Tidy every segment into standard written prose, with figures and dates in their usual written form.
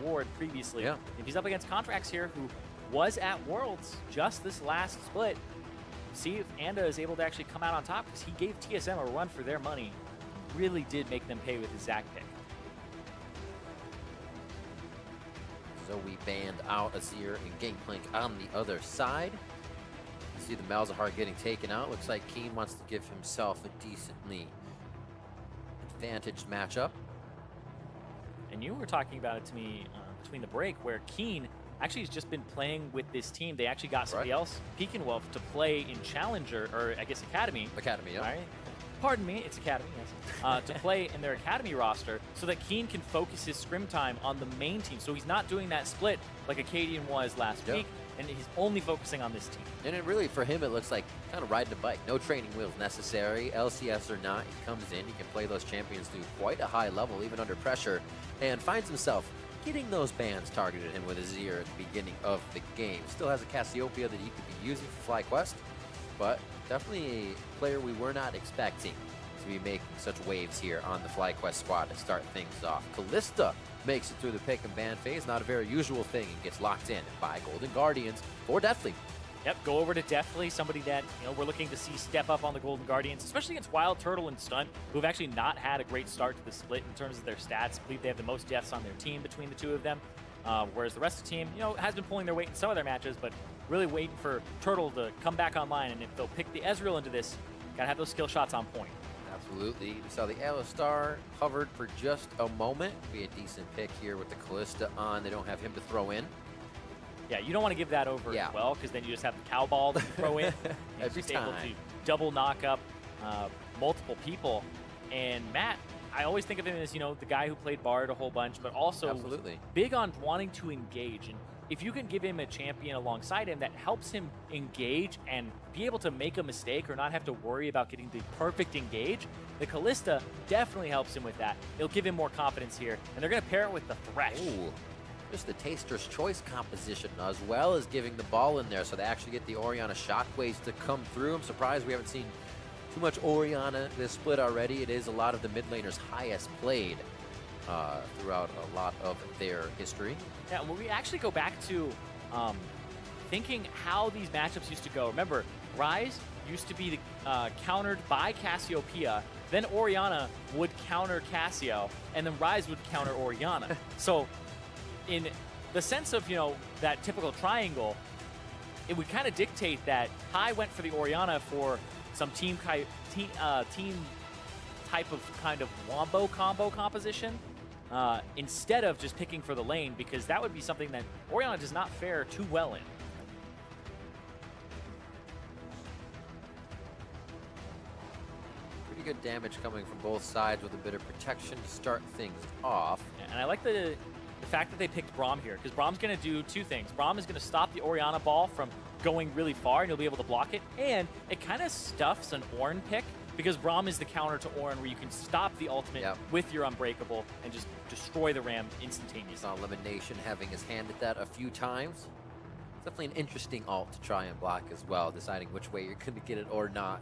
board previously. Yeah. If he's up against Contraxtz here, who was at Worlds just this last split, see if Anda is able to actually come out on top, because he gave TSM a run for their money. Really did make them pay with his Zac pick. So we banned out Azir and Gangplank on the other side. You see the Malzahar getting taken out. Looks like Keane wants to give himself a decently advantaged matchup. And you were talking about it to me between the break, where Keane actually has just been playing with this team. They actually got somebody else, Pekin Wolf, to play in Challenger, or I guess Academy. Academy, yeah. Right? Pardon me, it's Academy, yes. To play in their Academy roster so that Keane can focus his scrim time on the main team. So he's not doing that split like Acadian was last week, and he's only focusing on this team. And it really, for him, it looks like kind of riding a bike. No training wheels necessary. LCS or not, he comes in, he can play those champions to quite a high level, even under pressure, and finds himself getting those bans targeted at him with Azir at the beginning of the game. Still has a Cassiopeia that he could be using for FlyQuest, but definitely a player we were not expecting to be making such waves here on the FlyQuest squad to start things off. Kalista makes it through the pick and ban phase, not a very usual thing, and gets locked in by Golden Guardians for Deftly. Yep, go over to Deftly, somebody that we're looking to see step up on the Golden Guardians, especially against WildTurtle and Stunt, who have actually not had a great start to the split in terms of their stats. I believe they have the most deaths on their team between the two of them, whereas the rest of the team, has been pulling their weight in some of their matches, but really waiting for Turtle to come back online. And if they'll pick the Ezreal into this, gotta have those skill shots on point. Absolutely. We saw the Alistar hovered for just a moment. Be a decent pick here with the Kalista on. They don't have him to throw in. Yeah, you don't want to give that over as well, because then you just have the cow ball to throw in. Every time. Able to double knock up multiple people. And Matt, I always think of him as, the guy who played Bard a whole bunch, but also big on wanting to engage. And if you can give him a champion alongside him that helps him engage and be able to make a mistake or not have to worry about getting the perfect engage, the Kalista definitely helps him with that. It'll give him more confidence here. And they're going to pair it with the Thresh. Ooh. Just the Taster's Choice composition, as well as giving the ball in there, so they actually get the Orianna shockwaves to come through. I'm surprised we haven't seen too much Orianna this split already. It is a lot of the mid laners' highest played throughout a lot of their history. Yeah, when we actually go back to thinking how these matchups used to go. Remember, Ryze used to be countered by Cassiopeia, then Orianna would counter Cassio, and then Ryze would counter Orianna. So in the sense of, that typical triangle, it would kind of dictate that Kai went for the Orianna for some team type of kind of wombo combo composition instead of just picking for the lane, because that would be something that Orianna does not fare too well in. Pretty good damage coming from both sides with a bit of protection to start things off. And I like the fact that they picked Braum here, because Braum's going to do two things. Braum is going to stop the Orianna ball from going really far, and you'll be able to block it, and it kind of stuffs an Ornn pick, because Braum is the counter to Ornn, where you can stop the ultimate with your Unbreakable and just destroy the Ram instantaneously. Saw Elimination having his hand at that a few times. It's definitely an interesting ult to try and block as well, deciding which way you're going to get it or not,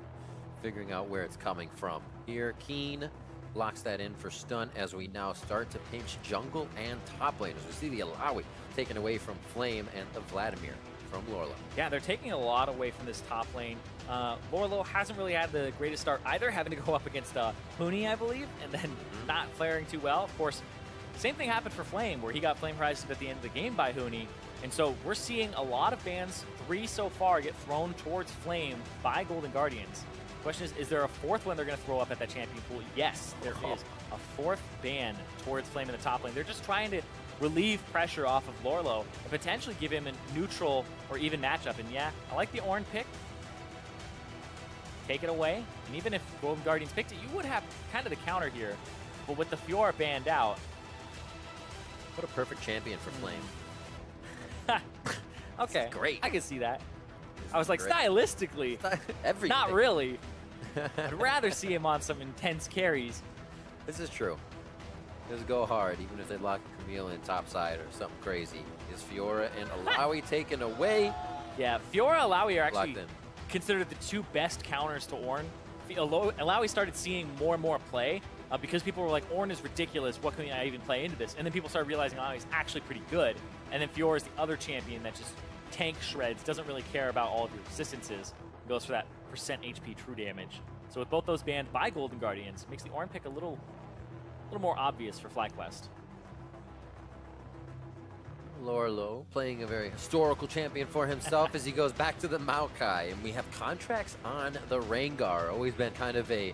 figuring out where it's coming from. Here, Keane locks that in for Stunt as we now start to pinch jungle and top lane. As we see the Alawi taken away from Flame and the Vladimir from Lourlo. Yeah, they're taking a lot away from this top lane. Lourlo hasn't really had the greatest start either, having to go up against Huni, I believe, and then not faring too well. Of course, same thing happened for Flame, where he got Flame Horizon at the end of the game by Huni. And so we're seeing a lot of bans, 3 so far, get thrown towards Flame by Golden Guardians. Question is there a fourth one they're going to throw up at that champion pool? Yes, there is a 4th ban towards Flame in the top lane. They're just trying to relieve pressure off of Lourlo and potentially give him a neutral or even matchup. And yeah, I like the Ornn pick. Take it away. And even if Golden Guardians picked it, you would have kind of the counter here. But with the Fiora banned out. What a perfect champion for Flame. Okay, great. I can see that. I was like, stylistically, everything. Not really. I'd rather see him on some intense carries. This is true. Just go hard, even if they lock a Camille in topside or something crazy. Is Fiora and Alawi taken away? Yeah, Fiora and Alawi are actually considered the 2 best counters to Ornn. Alawi started seeing more and more play, because people were like, Ornn is ridiculous, what can I even play into this? And then people started realizing, oh, he's actually pretty good. And then Fiora is the other champion that just tank shreds, doesn't really care about all of your resistances, goes for that percent HP true damage. So with both those banned by Golden Guardians, makes the Ornn pick a little more obvious for FlyQuest. Lourlo playing a very historical champion for himself as he goes back to the Maokai. And we have Contraxtz on the Rengar. Always been kind of a,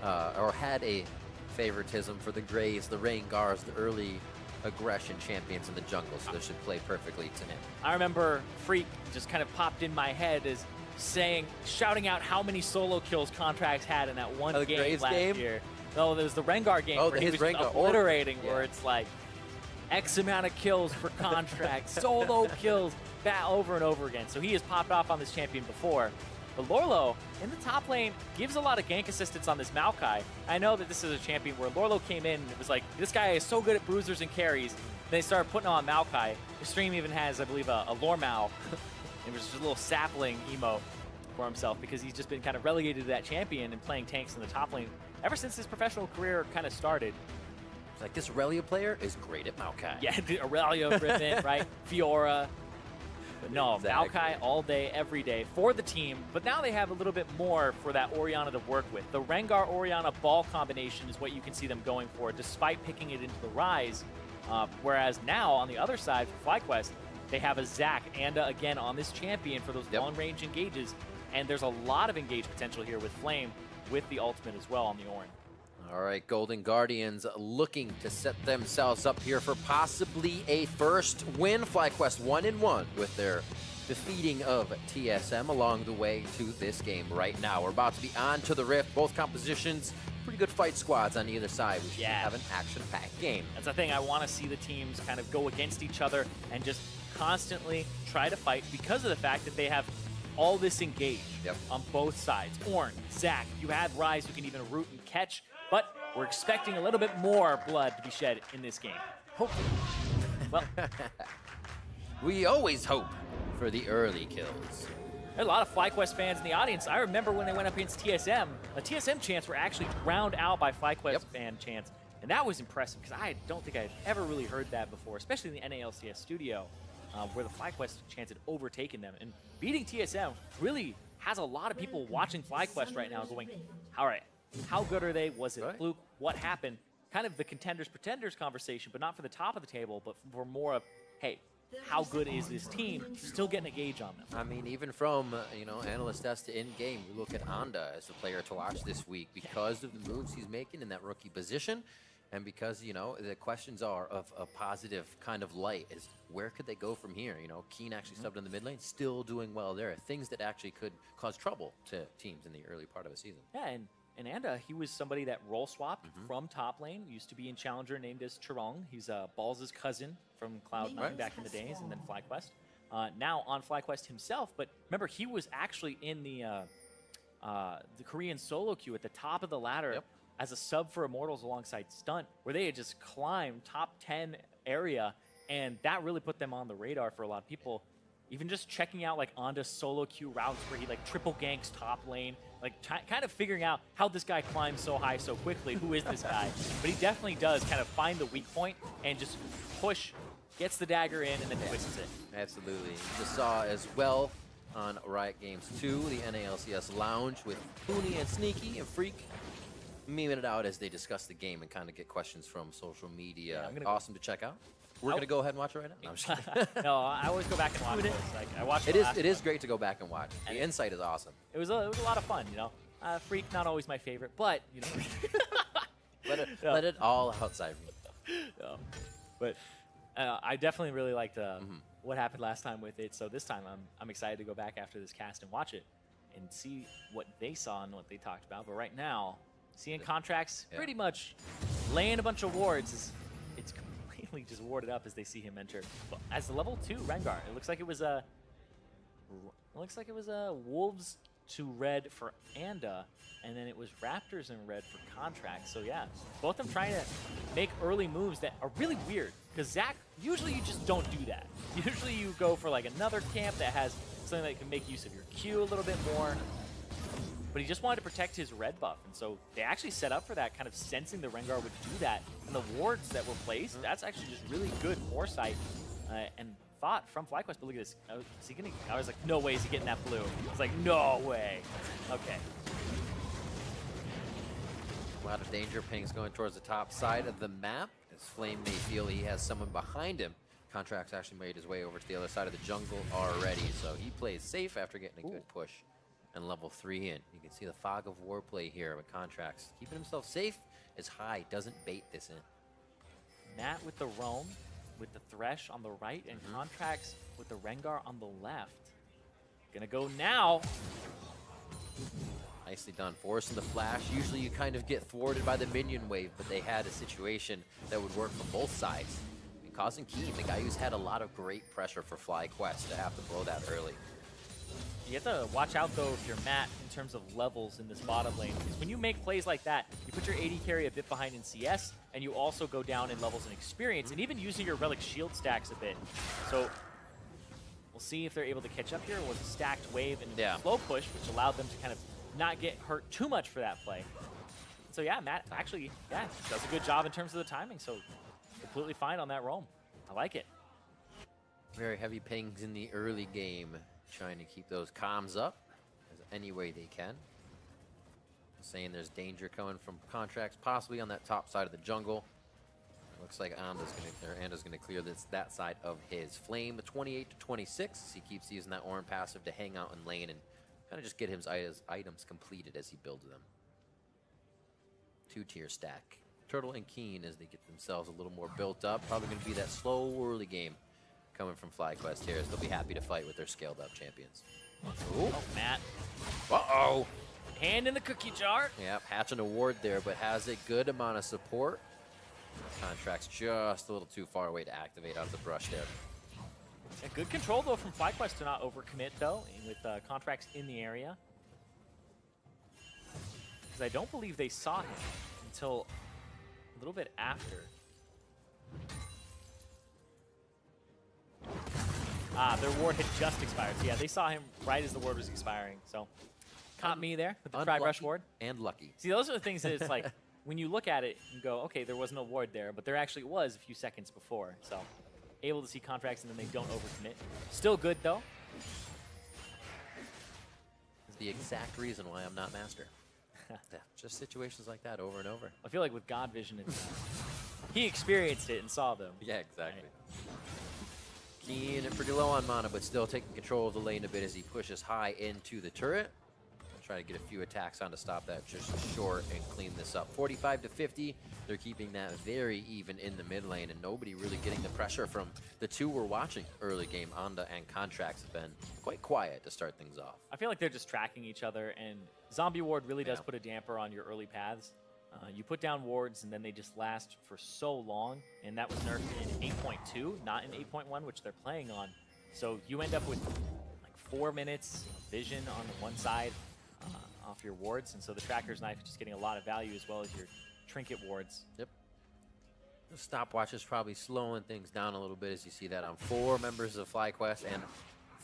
or had a favoritism for the Graves, the Rengars, the early aggression champions in the jungle, so this should play perfectly to him. I remember Freak just kind of popped in my head as shouting out how many solo kills Contraxtz had in that one game last year. No, there was the Rengar game where he was just obliterating, where it's like X amount of kills for Contraxtz, solo kills over and over again. So he has popped off on this champion before. But Lourlo, in the top lane, gives a lot of gank assistance on this Maokai. I know that this is a champion where Lourlo came in and it was like, this guy is so good at bruisers and carries. They started putting on Maokai. The stream even has, I believe, a Lormao. It was just a little sapling emo for himself because he's just been kind of relegated to that champion and playing tanks in the top lane ever since his professional career kind of started. It's like, this Aurelia player is great at Maokai. Yeah, Aurelia, Rivington, right? Fiora. But no, exactly. Maokai all day, every day for the team. But now they have a little bit more for that Orianna to work with. The Rengar-Orianna ball combination is what you can see them going for, despite picking it into the Ryze. Whereas now, on the other side for FlyQuest, they have a Zac and again on this champion for those long-range engages. And there's a lot of engage potential here with Flame, with the ultimate as well on the Ornn. All right, Golden Guardians looking to set themselves up here for possibly a first win. FlyQuest 1-1 with their defeating of TSM along the way to this game right now. We're about to be on to the Rift. Both compositions, pretty good fight squads on either side. We should have an action-packed game. That's the thing. I want to see the teams kind of go against each other and just constantly try to fight because of the fact that they have all this engage on both sides. Ornn, Zac, you have Ryze who can even root and catch. But we're expecting a little bit more blood to be shed in this game. Hopefully. Well, we always hope for the early kills. There's a lot of FlyQuest fans in the audience. I remember when they went up against TSM, the TSM chants were actually drowned out by FlyQuest fan chants. And that was impressive because I don't think I've ever really heard that before, especially in the NALCS studio, where the FlyQuest chants had overtaken them. And beating TSM really has a lot of people watching FlyQuest right now going, all right, how good are they? Was it a fluke? What happened? Kind of the contenders-pretenders conversation, but not for the top of the table, but for more of, hey, how good is this team? Still getting a gauge on them. I mean, even from, analyst test to in-game, we look at Anda as the player to watch this week because of the moves he's making in that rookie position. And because, the questions are of a positive kind of light is where could they go from here? Keane actually subbed in the mid lane, still doing well there. Things that actually could cause trouble to teams in the early part of a season. Yeah, and Anda, he was somebody that role swapped from top lane. Used to be in Challenger, named as Chirong. He's Balls' cousin from Cloud9 back in the days, and then FlyQuest. Now on FlyQuest himself, but remember, he was actually in the Korean solo queue at the top of the ladder as a sub for Immortals alongside Stunt, where they had just climbed top 10 area, and that really put them on the radar for a lot of people. Even just checking out like Anda's solo queue routes where he like triple ganks top lane, like kind of figuring out how this guy climbs so high so quickly. Who is this guy? But he definitely does kind of find the weak point and just push, gets the dagger in, and then twists it. Absolutely. You just saw as well on Riot Games 2, the NALCS Lounge with Pooney and Sneaky and Freak memeing it out as they discuss the game and kind of get questions from social media. Awesome to check out. We're going to go ahead and watch it right now. No, I'm just kidding. No, I always go back and watch it. Like, I watched it is great to go back and watch. The insight is awesome. It was a lot of fun, Freak, not always my favorite, but, let it all outside me. No. But I definitely really liked what happened last time with it, so this time I'm excited to go back after this cast and watch it and see what they saw and what they talked about. But right now, seeing Contraxtz pretty much laying a bunch of wards, it's completely just warded up as they see him enter. But as the level 2 Rengar, it looks like it was a Wolves to red for Anda, and then it was Raptors in red for Contraxtz. So yeah, both of them trying to make early moves that are really weird, because Zac, usually you just don't do that. Usually you go for like another camp that has something that can make use of your Q a little bit more. but he just wanted to protect his red buff. And so they actually set up for that, kind of sensing the Rengar would do that. And the wards that were placed, that's actually just really good foresight and thought from FlyQuest. But look at this. Is he gonna, I was like, no way is he getting that blue. I was like, no way. Okay. A lot of danger. Ping's going towards the top side of the map. As Flame may feel he has someone behind him. Contraxtz actually made his way over to the other side of the jungle already, so he plays safe after getting a good push and level 3 in. You can see the fog of war play here with Contraxtz. Keeping himself safe as High doesn't bait this in. Matt with the roam, with the Thresh on the right, and Contraxtz with the Rengar on the left. Gonna go now. Nicely done, forcing the flash. Usually you kind of get thwarted by the minion wave, but they had a situation that would work from both sides. And causing Keane, the guy who's had a lot of great pressure for FlyQuest, to have to blow that early. You have to watch out, though, if you're Matt, in terms of levels in this bottom lane. Because when you make plays like that, you put your AD carry a bit behind in CS, and you also go down in levels and experience, and even using your Relic shield stacks a bit. So we'll see if they're able to catch up here. It was a stacked wave and slow push, which allowed them to kind of not get hurt too much for that play. So yeah, Matt actually, does a good job in terms of the timing. So completely fine on that roam. I like it. Very heavy pings in the early game, trying to keep those comms up as any way they can. Saying there's danger coming from Contraxtz, possibly on that top side of the jungle. Looks like Anda's gonna clear that side of his Flame. 28 to 26. He keeps using that Ornn passive to hang out in lane and kind of just get his items completed as he builds them. 2-tier stack. Turtle and Keane, as they get themselves a little more built up. Probably going to be that slow early game coming from FlyQuest here, as they'll be happy to fight with their scaled up champions. Ooh. Oh, Matt. Uh-oh. Hand in the cookie jar. Yep, hatching a ward there, but has a good amount of support. Contraxtz just a little too far away to activate out of the brush there. A good control, though, from FlyQuest to not overcommit, though, with Contraxtz in the area. Because I don't believe they saw him until a little bit after. Their ward had just expired. So, yeah, they saw him right as the ward was expiring. So, caught me there with the Tri-Brush ward. And lucky. See, those are the things that it's like, when you look at it, you go, okay, there was no ward there, but there actually was a few seconds before. So, able to see Contraxtz and then they don't overcommit. Still good, though. It's the exact reason why I'm not master. Just situations like that over and over. I feel like with God Vision, he experienced it and saw them. Yeah, exactly. Right. Keane pretty low on mana, but still taking control of the lane a bit as he pushes High into the turret. Try to get a few attacks on to stop that just short and clean this up. 45 to 50. They're keeping that very even in the mid lane, and nobody really getting the pressure from the two we're watching early game. Anda and Contraxtz have been quite quiet to start things off. I feel like they're just tracking each other, and Zombie Ward really does put a damper on your early paths. You put down wards, and then they just last for so long, and that was nerfed in 8.2, not in 8.1, which they're playing on. So you end up with like 4 minutes of vision on one side off your wards, and so the Tracker's Knife is just getting a lot of value as well as your Trinket wards. Yep. The stopwatch is probably slowing things down a little bit as you see that on 4 members of FlyQuest and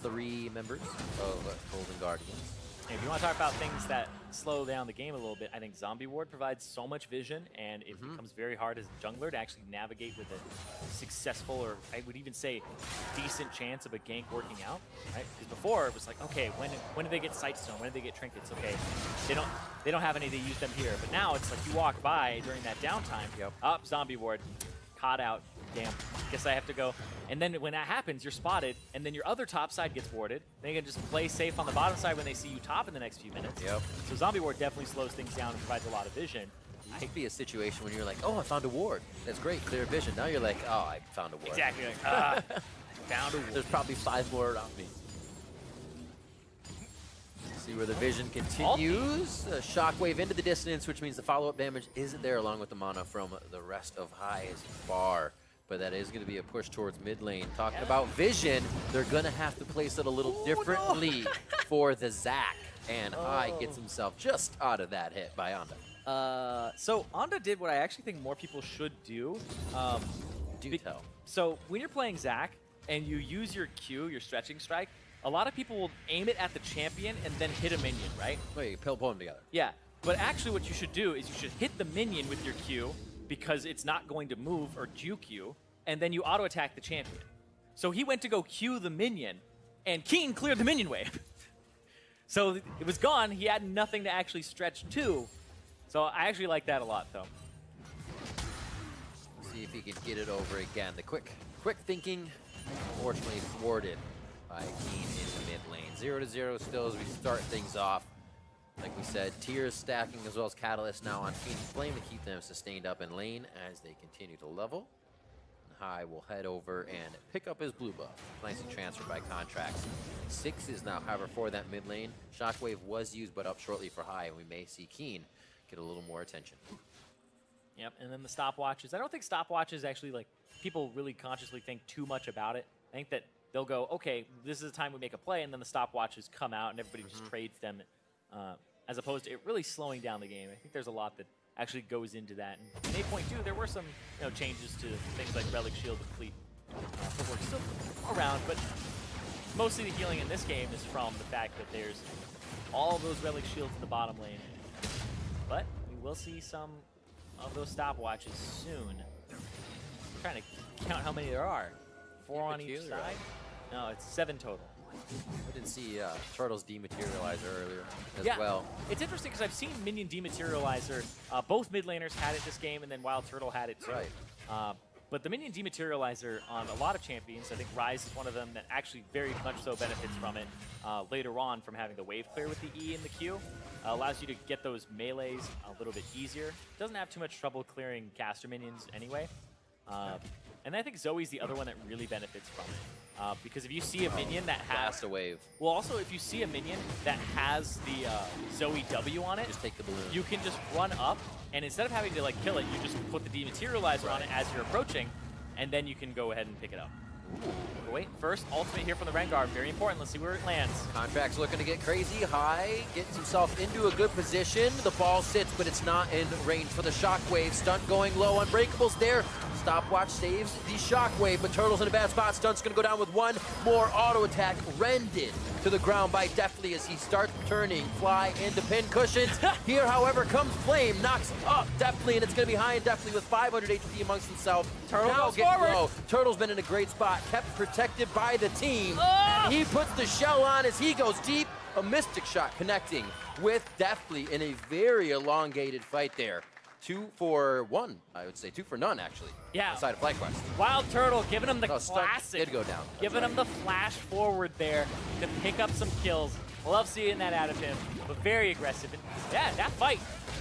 3 members of Golden Guardians. And if you want to talk about things that slow down the game a little bit, I think Zombie Ward provides so much vision, and it becomes very hard as a jungler to actually navigate with a successful, or I would even say decent chance of a gank working out, right? Because before it was like, okay, when do they get Sightstone? When do they get Trinkets? Okay, they don't have any, they use them here. But now it's like you walk by during that downtime, up Zombie Ward, caught out, damn, guess I have to go. And then when that happens, you're spotted, and then your other top side gets warded. Then you can just play safe on the bottom side when they see you top in the next few minutes. Yep. So Zombie Ward definitely slows things down and provides a lot of vision. It could be a situation when you're like, oh, I found a ward. That's great, clear vision. Now you're like, oh, I found a ward. Exactly. Like, I found a ward. There's probably 5 more around me. See where the vision continues. A shockwave into the distance, which means the follow-up damage isn't there, along with the mana from the rest of High is far. But that is going to be a push towards mid lane. Talking about vision, they're going to have to place it a little differently for the Zac. And High gets himself just out of that hit by Anda. So Anda did what I actually think more people should do. Do tell. So when you're playing Zac and you use your Q, your stretching strike, a lot of people will aim it at the champion and then hit a minion, right? Wait, pull them together. Yeah, but actually what you should do is you should hit the minion with your Q because it's not going to move or juke you, and then you auto-attack the champion. So he went to go Q the minion, and Keane cleared the minion wave. So it was gone. He had nothing to actually stretch to. So I actually like that a lot, though. See if he can get it over again. The quick thinking, unfortunately thwarted by Keane in the mid lane. 0-0 still as we start things off. Like we said, tiers stacking as well as Catalyst now on Phoenix Flame to keep them sustained up in lane as they continue to level. High will head over and pick up his blue buff. Nicely transferred by Contraxtz. 6 is now, however, for that mid lane. Shockwave was used, but up shortly for High, and we may see Keane get a little more attention. Yep, and then the stopwatches. I don't think stopwatches actually, like, people really consciously think too much about it. I think that they'll go, okay, this is the time we make a play, and then the stopwatches come out, and everybody just trades them, as opposed to it really slowing down the game. I think there's a lot that actually goes into that. And in 8.2, there were some changes to things like Relic Shield and Fleet footwork still around, but mostly the healing in this game is from the fact that there's all of those Relic Shields in the bottom lane. But we will see some of those stopwatches soon. I'm trying to count how many there are. 4 on each side? No, it's 7 total. I didn't see Turtle's Dematerializer earlier as well. It's interesting because I've seen Minion Dematerializer. Both mid laners had it this game, and then WildTurtle had it too. Right. But the Minion Dematerializer on a lot of champions, I think Ryze is one of them that actually very much so benefits from it later on from having the wave clear with the E and the Q. Allows you to get those melees a little bit easier. Doesn't have too much trouble clearing caster minions anyway. And I think Zoe's the other one that really benefits from it. Because if you see a minion that has a wave. Well, also if you see a minion that has the Zoe W on it, just take the balloon. You can just run up, and instead of having to like kill it, you just put the Dematerializer on it as you're approaching, and then you can go ahead and pick it up. But wait, first ultimate here from the Rengar, very important. Let's see where it lands. Contraxtz looking to get crazy. High gets himself into a good position. The ball sits, but it's not in range for the Shockwave. Stunt going low. Unbreakable's there. Stopwatch saves the Shockwave, but Turtle's in a bad spot. Stunt's going to go down with one more auto attack. Rended to the ground by Deftly as he starts turning Fly into pin cushions. Here, however, comes Flame, knocks up Deftly, and it's going to be High and Deftly with 500 HP amongst himself. Turtle now goes forward. Low. Turtle's been in a great spot, kept protected by the team. And he puts the shell on as he goes deep. A Mystic Shot connecting with Deftly in a very elongated fight there. 2 for 1, I would say. 2 for none, actually. Yeah. Aside of FlyQuest. WildTurtle giving him the classic. Did go down. Giving him the flash forward there to pick up some kills. Love seeing that out of him, but very aggressive. And yeah, that fight,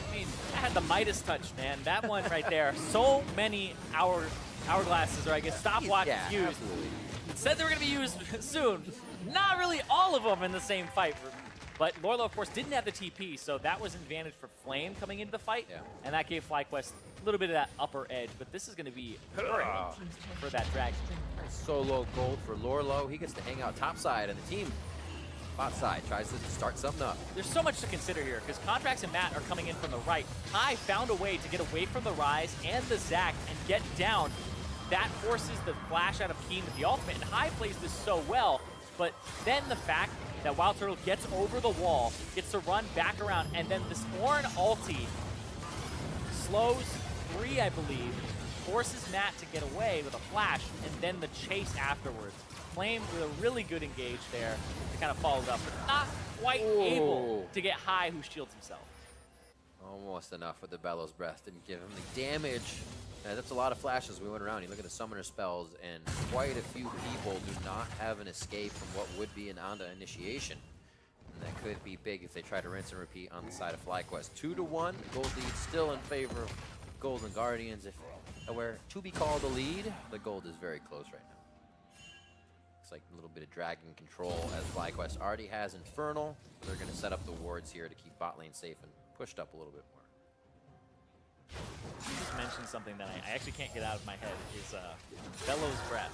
I mean, that had the Midas touch, man. That one right there. So many hourglasses, or I guess stopwatches used. Absolutely. It said they were going to be used soon. Not really all of them in the same fight. But Lourlo, of course, didn't have the TP, so that was an advantage for Flame coming into the fight. Yeah. And that gave FlyQuest a little bit of that upper edge. But this is going to be great for that dragon. Solo gold for Lourlo. He gets to hang out topside, and the team bot side tries to start something up. There's so much to consider here, because Contraxtz and Matt are coming in from the right. High found a way to get away from the Ryze and the Zac and get down. That forces the flash out of Keane with the ultimate, and High plays this so well. But then the fact that WildTurtle gets over the wall, gets to run back around, and then this Ornn ulti slows 3, I believe, forces Matt to get away with a flash, and then the chase afterwards. Flame with a really good engage there to kind of follow it up, but not quite able to get High, who shields himself. Almost enough with the Bellows Breath. Didn't give him the damage. That's a lot of flashes we went around. You look at the summoner spells, and quite a few people do not have an escape from what would be an Onda initiation. And that could be big if they try to rinse and repeat on the side of FlyQuest. 2-1, gold lead still in favor of Golden Guardians. If where to be called a lead, the gold is very close right now. Looks like a little bit of dragon control as FlyQuest already has Infernal. They're going to set up the wards here to keep bot lane safe and pushed up a little bit more. You just mentioned something that I actually can't get out of my head is Bellows Breath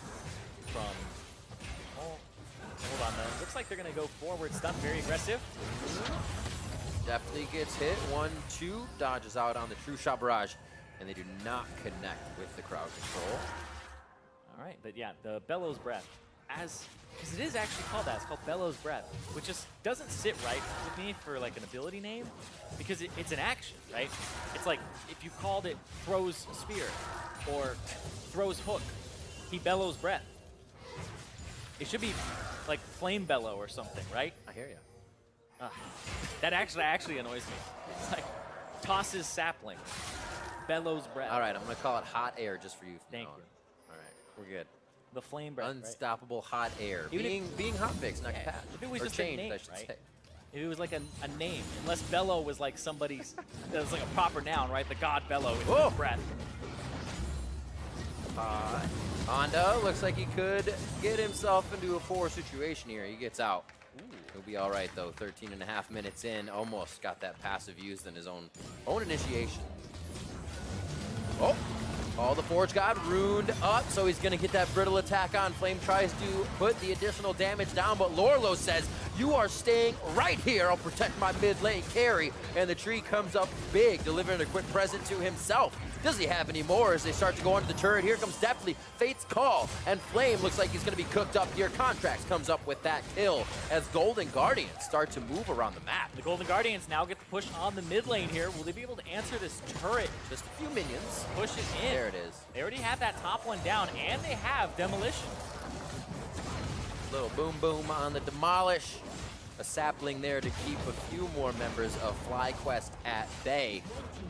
from, hold on though. Looks like they're gonna go forward, Stunt very aggressive. Deftly gets hit, 1-2, dodges out on the True Shot Barrage, and they do not connect with the crowd control. All right, but yeah, the Bellows Breath. as, because it is actually called that. It's called Bellows Breath, which just doesn't sit right with me for like an ability name, because it's an action, right? It's like if you called it Throws Spear or Throws Hook, he bellows breath. It should be like Flame Bellow or something, right? I hear you. That actually annoys me. It's like tosses sapling, bellows breath. All right, I'm going to call it Hot Air just for you. Thank you. All right, we're good. The flame breath, Unstoppable Hot Air. Even Being hotfixed, not patched. If it was or just changed, a name, I should right? say. If it was like a name, unless Bellow was like somebody's, that was like a proper noun, right? The god Bellow in his breath. Honda looks like he could get himself into a poor situation here. He gets out. Ooh. He'll be all right, though. 13.5 minutes in. Almost got that passive used in his own initiation. Oh, the Forge God ruined up, so he's going to get that brittle attack on. Flame tries to put the additional damage down, but Lourlo says, you are staying right here. I'll protect my mid lane carry. And the tree comes up big, delivering a quick present to himself. Does he have any more as they start to go into the turret? Here comes Deftly, Fate's Call, and Flame looks like he's going to be cooked up here. Contraxtz comes up with that kill as Golden Guardians start to move around the map. The Golden Guardians now get the push on the mid lane here. Will they be able to answer this turret? Just a few minions. Push it in. There it is. They already have that top one down, and they have Demolition. Little boom boom on the Demolish. A sapling there to keep a few more members of FlyQuest at bay.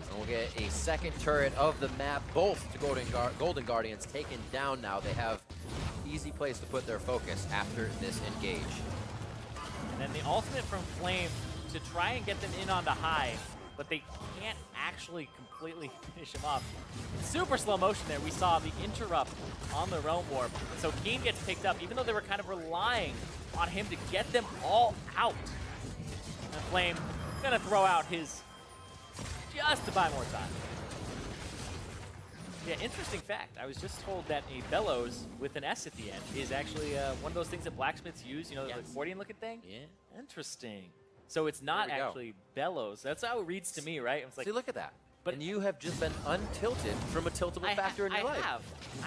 And we'll get a second turret of the map. Both the Golden Guardians taken down now. They have easy place to put their focus after this engage. And then the ultimate from Flame to try and get them in on the high, but they can't actually completely finish him off. In super slow motion there, we saw the interrupt on the Realm Warp. So Keane gets picked up, even though they were kind of relying on him to get them all out. And Flame gonna throw out his just to buy more time. Yeah, interesting fact. I was just told that a bellows with an S at the end is actually one of those things that blacksmiths use, you know, the accordion looking thing? Yeah. Interesting. So it's not actually bellows. That's how it reads to me, right? It's like, see, look at that. But and you have just been untilted from a tiltable factor in your life.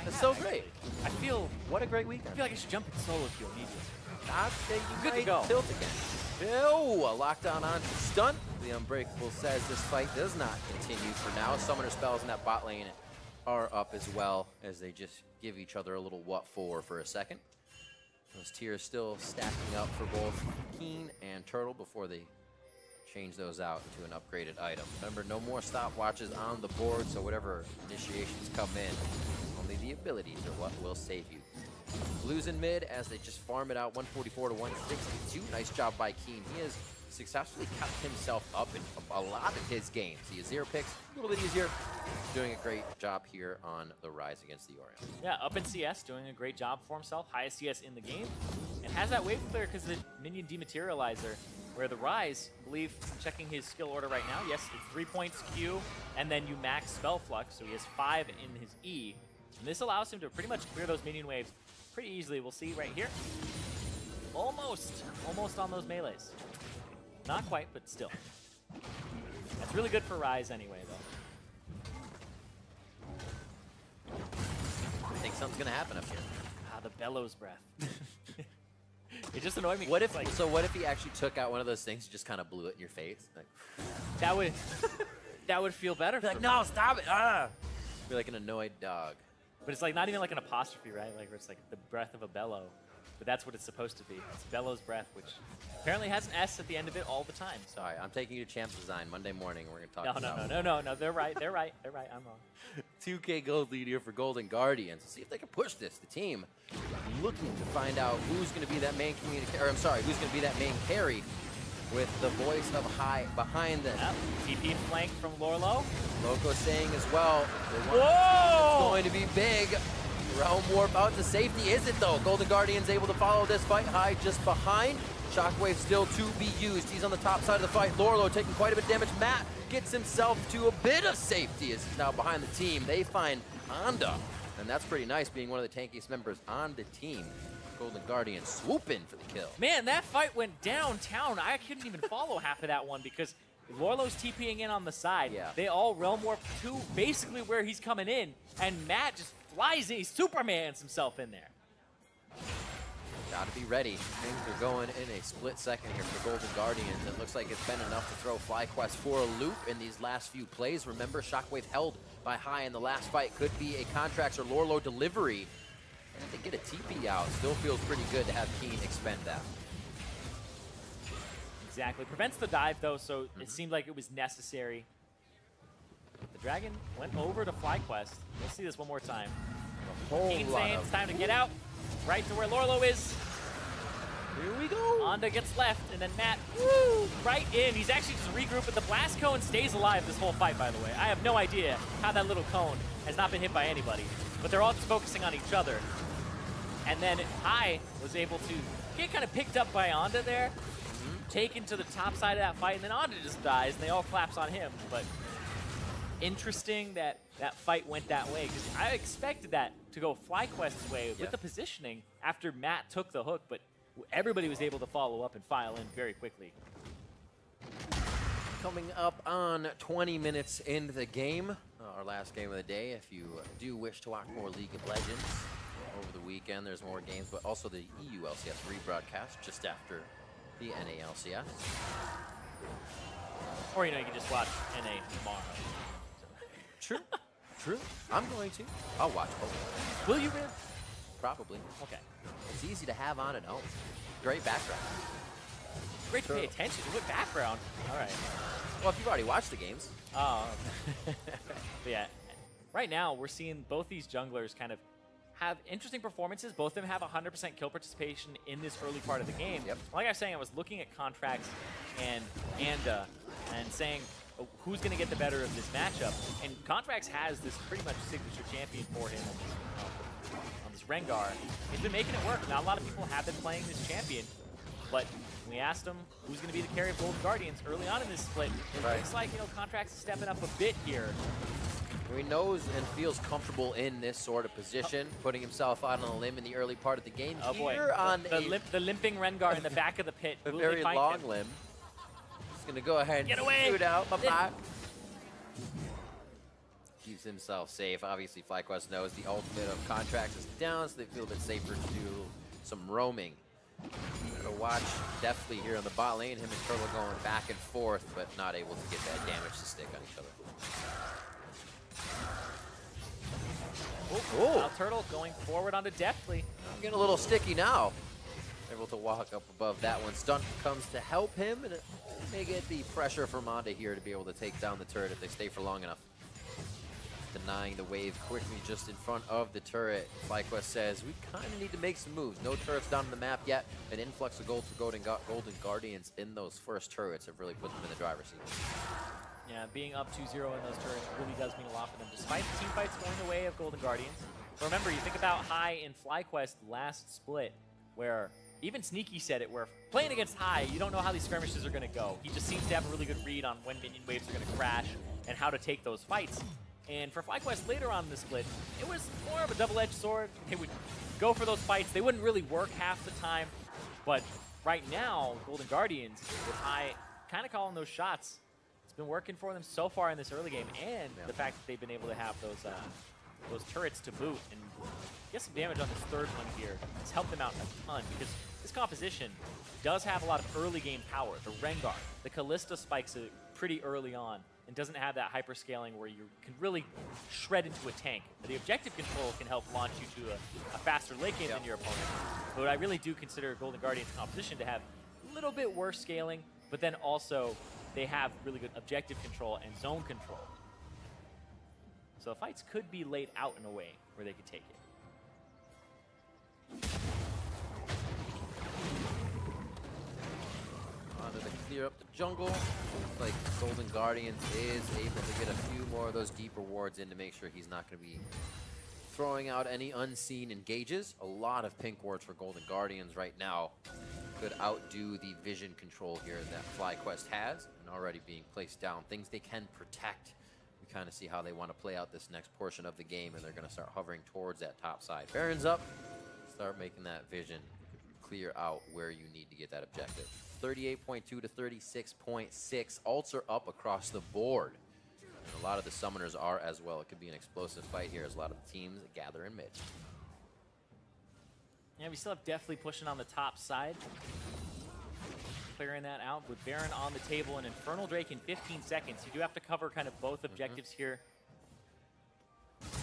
That's so great. I feel, what a great weekend. I feel like I should jump in solo queue immediately. I think you Good might to go. tilt again. Oh, a lockdown on Stunt. The Unbreakable says this fight does not continue for now. Summoner spells in that bot lane are up as well as they just give each other a little what for a second. Those tiers still stacking up for both Keane and Turtle before they change those out into an upgraded item. Remember, no more stopwatches on the board, so whatever initiations come in, only the abilities are what will save you. Blues in mid as they just farm it out, 144 to 162. Nice job by Keane. He has successfully kept himself up in a lot of his games. He has 0 picks, a little bit easier. Doing a great job here on the Ryze against the Orianna. Yeah, up in CS, doing a great job for himself. Highest CS in the game. And has that wave clear because of the minion dematerializer, where the Ryze, I believe, checking his skill order right now. Yes, it's 3 points Q, and then you max spell flux, so he has 5 in his E. And this allows him to pretty much clear those minion waves pretty easily. We'll see right here. Almost on those melees. Not quite, but still. That's really good for Ryze anyway, though. I think something's gonna happen up here. Ah, the bellows breath. It just annoyed me. What if, like, so what if he actually took out one of those things and just kind of blew it in your face? Like, that would feel better. Like, no, stop it! Ah! Be like an annoyed dog. But it's like not even like an apostrophe, right? Like where it's like the breath of a bellow. But that's what it's supposed to be. It's Bellow's breath, which apparently has an S at the end of it all the time. So. Sorry, I'm taking you to Champs Design Monday morning. We're going to talk about No. They're right. I'm wrong. 2K gold lead here for Golden Guardians. See if they can push this. The team looking to find out who's going to be that main communicator. Who's going to be that main carry with the voice of High behind them. Yep. TP flank from Lourlo. Loco saying as well. Whoa! It's going to be big. Realm Warp out to safety. Is it though? Golden Guardians able to follow this fight. High just behind. Shockwave still to be used. He's on the top side of the fight. Lourlo taking quite a bit of damage. Matt gets himself to a bit of safety as he's now behind the team. They find Honda, and that's pretty nice being one of the tankiest members on the team. Golden Guardians swoop in for the kill. Man, that fight went downtown. I couldn't even follow half of that one because Lourlo's TPing in on the side. Yeah. They all Realm Warp to basically where he's coming in, and Matt just flies in. He Supermans himself in there. Gotta be ready. Things are going in a split second here for Golden Guardians. It looks like it's been enough to throw FlyQuest for a loop in these last few plays. Remember, Shockwave held by High in the last fight. Could be a Contraxtz or Lourlo delivery. And if they get a TP out, still feels pretty good to have Keane expend that. Exactly. Prevents the dive, though, so it seemed like it was necessary. The Dragon went over to FlyQuest. We'll see this one more time. Keane saying it's time to get out. Right to where Lourlo is. Here we go. Onda gets left, and then Matt, woo, right in. He's actually just regrouping. The blast cone stays alive this whole fight, by the way. I have no idea how that little cone has not been hit by anybody. But they're all just focusing on each other. And then High was able to get kind of picked up by Onda there, taken to the top side of that fight, and then Onda just dies, and they all collapse on him. But interesting that that fight went that way, because I expected that to go FlyQuest's way with the positioning after Matt took the hook, but everybody was able to follow up and file in very quickly. Coming up on 20 minutes into the game, our last game of the day. If you do wish to watch more League of Legends over the weekend, there's more games, but also the EU LCS rebroadcast just after the NA LCS. Or, you know, you can just watch NA tomorrow. True. True. I'm going to. I'll watch both. Will you, Riv? Probably. Okay. It's easy to have on and own. Great background. Great to pay attention. Good background. All right. Well, if you've already watched the games. Oh. But yeah. Right now, we're seeing both these junglers kind of have interesting performances. Both of them have 100% kill participation in this early part of the game. Yep. Like I was saying, I was looking at Contraxtz and Anda and saying, who's going to get the better of this matchup? And Contraxtz has this pretty much signature champion for him on this Rengar. He's been making it work. Not a lot of people have been playing this champion, but we asked him who's going to be the carry of Golden Guardians early on in this split. It looks like, you know, Contraxtz is stepping up a bit here. He knows and feels comfortable in this sort of position, putting himself out on a limb in the early part of the game. Oh boy, on the limping Rengar in the back of the pit. A very long limb. He's going to go ahead and shoot out. Bye-bye. Keeps himself safe. Obviously, FlyQuest knows the ultimate of Contraxtz is down, so they feel a bit safer to do some roaming. Gotta watch Deftly here on the bot lane. Him and Turtle going back and forth, but not able to get that damage to stick on each other. WildTurtle going forward onto Deftly. I'm getting a little sticky now. Able to walk up above that one. Stunt comes to help him, and it may get the pressure from Onda here to be able to take down the turret if they stay for long enough. Denying the wave quickly just in front of the turret. FlyQuest says, we kind of need to make some moves. No turrets down on the map yet. An influx of gold for Golden Guardians in those first turrets have really put them in the driver's seat. Yeah, being up 2-0 in those turrets really does mean a lot for them, despite the team fights going the way of Golden Guardians. Remember, you think about High in FlyQuest last split, where even Sneaky said it, where playing against High, you don't know how these skirmishes are going to go. He just seems to have a really good read on when minion waves are going to crash and how to take those fights. And for FlyQuest later on in the split, it was more of a double-edged sword. They would go for those fights. They wouldn't really work half the time. But right now, Golden Guardians, with High kind of calling those shots, it's been working for them so far in this early game. And the fact that they've been able to have those turrets to boot and get some damage on this third one here has helped them out a ton, because this composition does have a lot of early game power. The Rengar, the Kalista spikes it pretty early on, and doesn't have that hyper scaling where you can really shred into a tank. The objective control can help launch you to a faster late game than your opponent. But I really do consider Golden Guardians composition to have a little bit worse scaling, but then also they have really good objective control and zone control. So fights could be laid out in a way where they could take it. To clear up the jungle. Looks like Golden Guardians is able to get a few more of those deeper wards in to make sure he's not going to be throwing out any unseen engages. A lot of pink wards for Golden Guardians right now could outdo the vision control here that FlyQuest has, and already being placed down. Things they can protect. We kind of see how they want to play out this next portion of the game, and they're going to start hovering towards that top side. Baron's up. Start making that vision clear out where you need to get that objective. 38.2 to 36.6. Ults are up across the board. And a lot of the summoners are as well. It could be an explosive fight here as a lot of the teams gather in mid. Yeah, we still have Deftly pushing on the top side. Clearing that out with Baron on the table and Infernal Drake in 15 seconds. You do have to cover kind of both objectives here.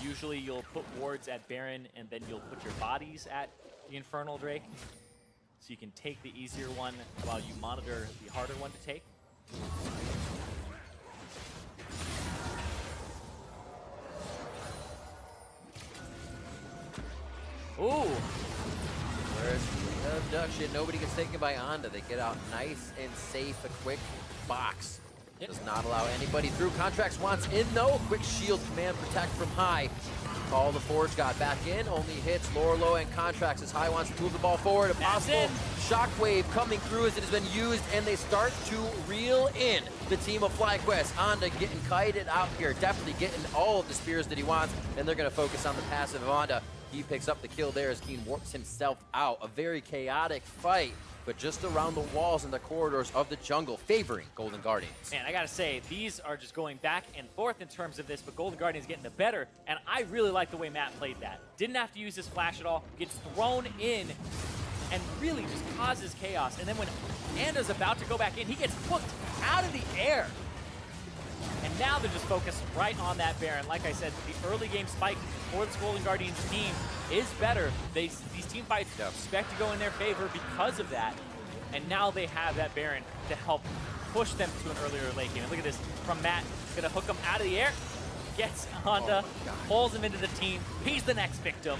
Usually you'll put wards at Baron and then you'll put your bodies at the Infernal Drake. So you can take the easier one while you monitor the harder one to take. Ooh! Where's the abduction? Nobody gets taken by Onda. They get out nice and safe. A quick box. Does not allow anybody through. Contraxtz wants in though. Quick shield command protect from high. Call the Forge God back in. Only hits Lourlo and Contraxtz as high wants to move the ball forward. A possible shockwave coming through as it has been used, and they start to reel in the team of FlyQuest. Onda getting kited out here. Definitely getting all of the spears that he wants, and they're going to focus on the passive of Onda. He picks up the kill there as Keane warps himself out. A very chaotic fight, but just around the walls and the corridors of the jungle, favoring Golden Guardians. Man, I gotta say, these are just going back and forth in terms of this, but Golden Guardians getting the better, and I really like the way Matt played that. Didn't have to use his flash at all, gets thrown in, and really just causes chaos. And then when Anda's about to go back in, he gets hooked out of the air. And now they're just focused right on that Baron. Like I said, the early game spike for this Golden Guardians team is better. These team fights expect to go in their favor because of that. And now they have that Baron to help push them to an earlier late game. And look at this from Matt. Gonna hook him out of the air. Gets Onda, pulls him into the team. He's the next victim.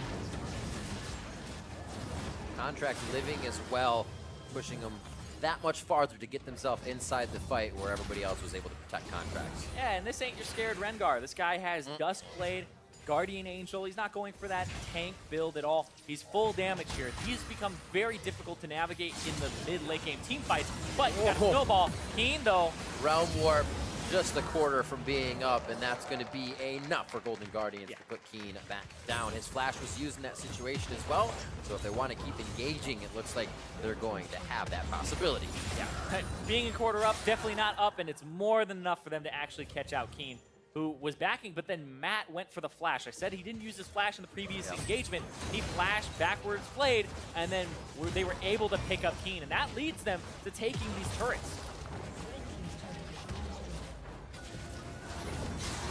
Contraxtz living as well, pushing him that much farther to get themselves inside the fight where everybody else was able to protect Contraxtz. Yeah, and this ain't your scared Rengar. This guy has Duskblade, Guardian Angel. He's not going for that tank build at all. He's full damage here. He's become very difficult to navigate in the mid-late game team fights, but you got a snowball. Keane, though. Realm Warp just a quarter from being up, and that's going to be enough for Golden Guardians to put Keane back down. His flash was used in that situation as well, so if they want to keep engaging, it looks like they're going to have that possibility. Yeah, being a quarter up, definitely not up, and it's more than enough for them to actually catch out Keane, who was backing, but then Matt went for the flash. I said he didn't use his flash in the previous engagement. He flashed backwards, played, and then they were able to pick up Keane, and that leads them to taking these turrets.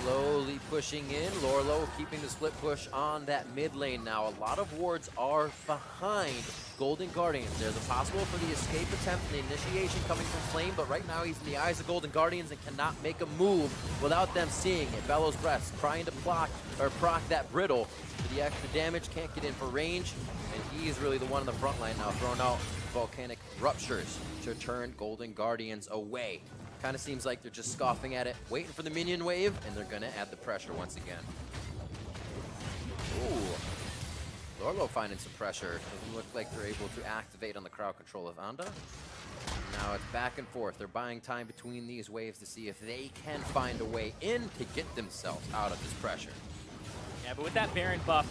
Slowly pushing in. Lourlo keeping the split push on that mid lane now. A lot of wards are behind Golden Guardians. There's a possible for the escape attempt and the initiation coming from Flame, but right now he's in the eyes of Golden Guardians and cannot make a move without them seeing it. Bellow's Breath trying to proc that brittle for the extra damage. Can't get in for range, and he's really the one in the front line now, throwing out volcanic ruptures to turn Golden Guardians away. Kind of seems like they're just scoffing at it, waiting for the minion wave, and they're going to add the pressure once again. Ooh. Lourlo finding some pressure. Doesn't look like they're able to activate on the crowd control of Onda. Now it's back and forth. They're buying time between these waves to see if they can find a way in to get themselves out of this pressure. Yeah, but with that Baron buff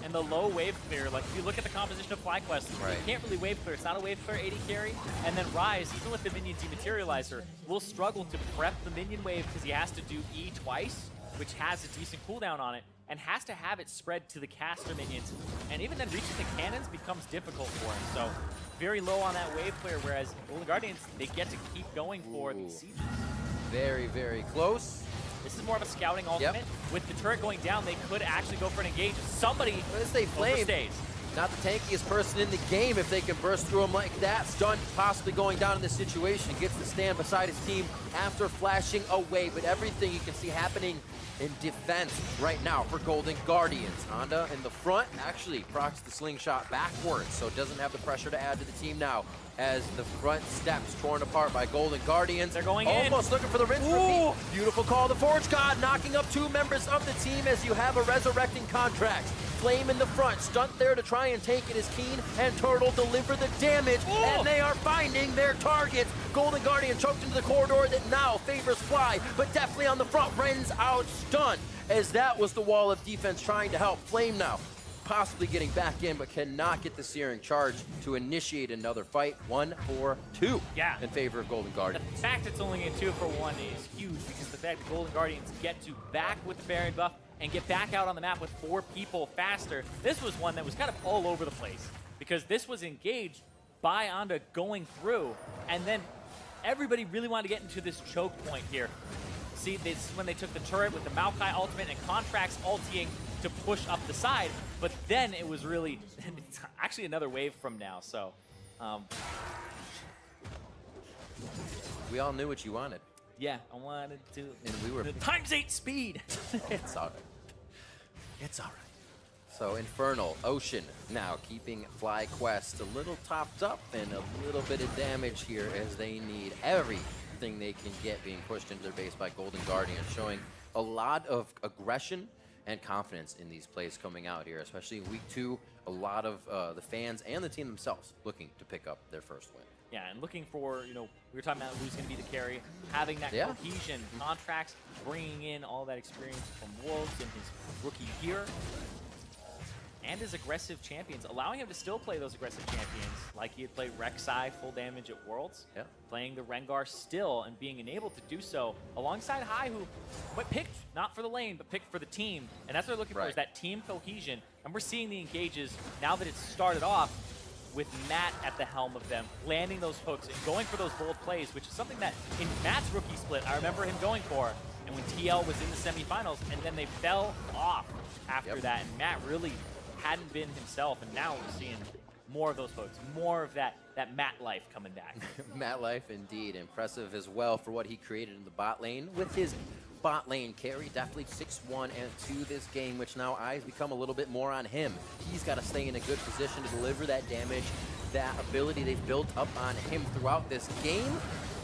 and the low wave clear, like if you look at the composition of FlyQuest, you can't really wave clear. It's not a wave clear AD carry. And then Ryze, even with the minion dematerializer, will struggle to prep the minion wave because he has to do E twice, which has a decent cooldown on it, and has to have it spread to the caster minions. And even then reaching the cannons becomes difficult for him. So very low on that wave clear, whereas Golden Guardians, they get to keep going for these sieges. Very, very close. This is more of a scouting ultimate. With the turret going down, they could actually go for an engage. Somebody overstays. Not the tankiest person in the game if they can burst through him like that. Stunt possibly going down in this situation. Gets to stand beside his team after flashing away. But everything you can see happening in defense right now for Golden Guardians. Onda in the front actually procs the slingshot backwards, so doesn't have the pressure to add to the team now as the front steps torn apart by Golden Guardians. They're going almost looking for the rinse repeat. Beautiful call. The Forge God knocking up two members of the team as you have a resurrecting Contraxtz. Flame in the front, Stunt there to try and take it as Keane and Turtle deliver the damage, and they are finding their targets. Golden Guardian choked into the corridor that now favors Fly, but definitely on the front, rends out Stunt, as that was the wall of defense trying to help Flame now. Possibly getting back in, but cannot get the Searing Charge to initiate another fight. 1-4-2 in favor of Golden Guardians. The fact it's only a 2-for-1 is huge, because the fact that Golden Guardians get to back with the Baron buff and get back out on the map with 4 people faster. This was one that was kind of all over the place. because this was engaged by Onda going through, and then everybody really wanted to get into this choke point here. See, this is when they took the turret with the Maokai ultimate and Contraxtz ulting to push up the side, but then it was really, it's actually another wave from now, so. We all knew what you wanted. Yeah, I wanted to. And we were. The ×8 speed. It's all right. It's all right. So Infernal, Ocean now keeping FlyQuest a little topped up and a little bit of damage here as they need everything they can get being pushed into their base by Golden Guardian, showing a lot of aggression and confidence in these plays coming out here, especially in week 2. A lot of the fans and the team themselves looking to pick up their first win. Yeah, and looking for, we were talking about who's going to be the carry, having that cohesion, Contraxtz, bringing in all that experience from Wolves in his rookie year, and his aggressive champions, allowing him to still play those aggressive champions, like he had played Rek'Sai full damage at Worlds, playing the Rengar still, and being enabled to do so alongside Hai, who picked not for the lane, but picked for the team, and that's what they're looking for, is that team cohesion, and we're seeing the engages, now that it's started off, with Matt at the helm of them, landing those hooks and going for those bold plays, which is something that in Matt's rookie split, I remember him going for, and when TL was in the semifinals, and then they fell off after that, and Matt really hadn't been himself, and now we're seeing more of those hooks, more of that Matt life coming back. Matt life, indeed. Impressive as well for what he created in the bot lane with his bot lane carry. Definitely 6-1 and 2 this game, which now eyes become a little bit more on him. He's got to stay in a good position to deliver that damage, that ability they've built up on him throughout this game.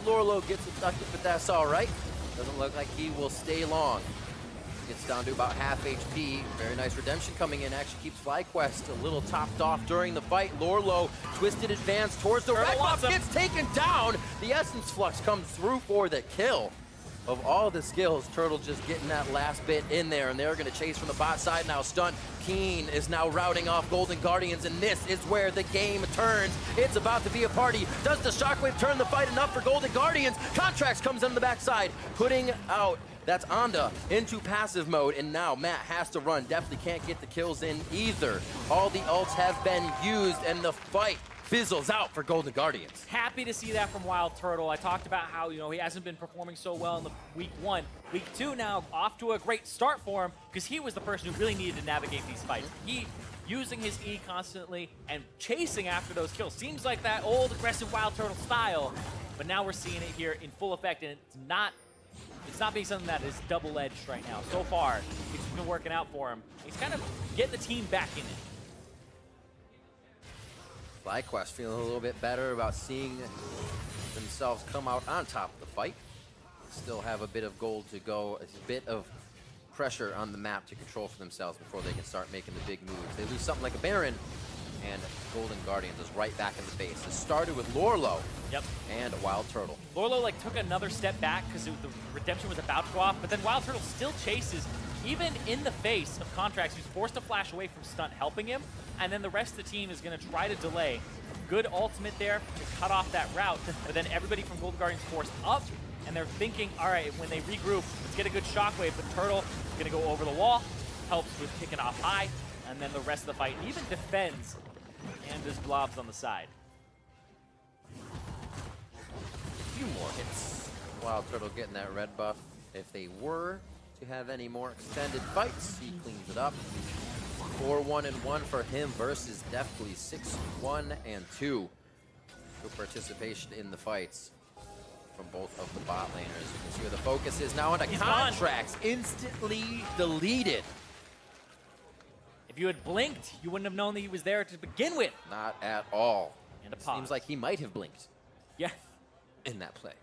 Lourlo gets abducted, but that's all right. Doesn't look like he will stay long. Gets down to about half HP. Very nice redemption coming in. Actually keeps FlyQuest a little topped off during the fight. Lourlo, twisted advance towards the red buff, gets taken down. The Essence Flux comes through for the kill. Of all the skills, Turtle just getting that last bit in there, and they're going to chase from the bot side now. Stunt. Keane is now routing off Golden Guardians, and this is where the game turns. It's about to be a party. Does the Shockwave turn the fight enough for Golden Guardians? Contraxtz comes on the backside, putting out, that's Onda, into passive mode, and now Matt has to run. Definitely can't get the kills in either. All the ults have been used, and the fight fizzles out for Golden Guardians. Happy to see that from WildTurtle. I talked about how, he hasn't been performing so well in the week 1. Week 2 now, off to a great start for him, because he was the person who really needed to navigate these fights. He, using his E constantly and chasing after those kills. Seems like that old aggressive WildTurtle style, but now we're seeing it here in full effect, and it's not being something that is double-edged right now. So far, it's been working out for him. He's kind of getting the team back in it. FlyQuest feeling a little bit better about seeing themselves come out on top of the fight. Still have a bit of gold to go, a bit of pressure on the map to control for themselves before they can start making the big moves. They lose something like a Baron, and Golden Guardians is right back in the base. It started with Lourlo and WildTurtle. Lourlo took another step back because the redemption was about to go off, but then WildTurtle still chases, even in the face of Contraxtz, who's forced to flash away from Stunt helping him, and then the rest of the team is going to try to delay. Good ultimate there to cut off that route, but then everybody from Golden Guardians forced up, and they're thinking, all right, when they regroup, let's get a good shockwave, but Turtle is going to go over the wall, helps with kicking off high, and then the rest of the fight, and even defends, and there's blobs on the side. A few more hits. WildTurtle getting that red buff. If they were to have any more extended fights, he cleans it up. 4-1-1 for him versus Deftly 6-1-2. Good participation in the fights from both of the bot laners. You can see where the focus is now on the Contraxtz. Instantly deleted. If you had blinked, you wouldn't have known that he was there to begin with. Not at all. And a pause. Seems like he might have blinked. Yeah. In that play.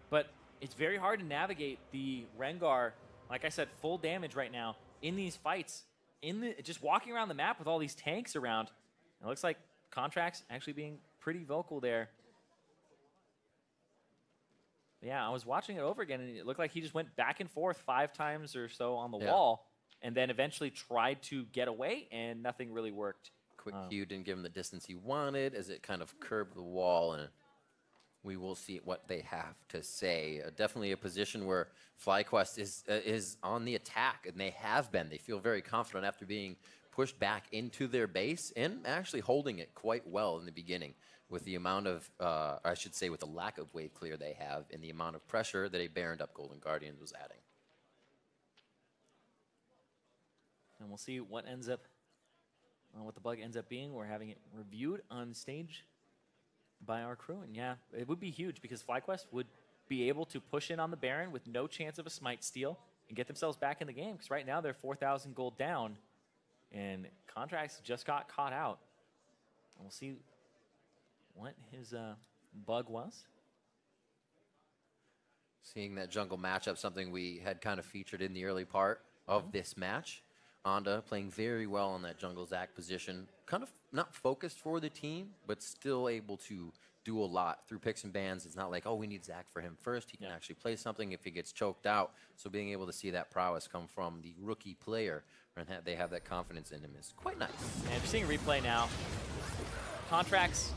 But it's very hard to navigate the Rengar, like I said, full damage right now in these fights. Just walking around the map with all these tanks around. It looks like Contraxtz actually being pretty vocal there. Yeah, I was watching it over again, and it looked like he just went back and forth 5 times or so on the wall, and then eventually tried to get away, and nothing really worked. Quick Q didn't give him the distance he wanted as it kind of curbed the wall, and we will see what they have to say. Definitely a position where FlyQuest is on the attack, and they have been. They feel very confident after being pushed back into their base and actually holding it quite well in the beginning with the amount of, or I should say with the lack of wave clear they have and the amount of pressure that a Baroned up Golden Guardians was adding. And we'll see what ends up, what the bug ends up being. We're having it reviewed on stage by our crew. And yeah, it would be huge because FlyQuest would be able to push in on the Baron with no chance of a smite steal and get themselves back in the game. Because right now they're 4,000 gold down. And Contraxtz just got caught out. We'll see what his bug was. Seeing that jungle matchup, something we had kind of featured in the early part of this match. Onda playing very well on that jungle Zac position. Kind of not focused for the team, but still able to do a lot through picks and bans. It's not like, oh, we need Zac for him first. He can actually play something if he gets choked out. So being able to see that prowess come from the rookie player and they have that confidence in him is quite nice. And we're seeing a replay now. Contraxtz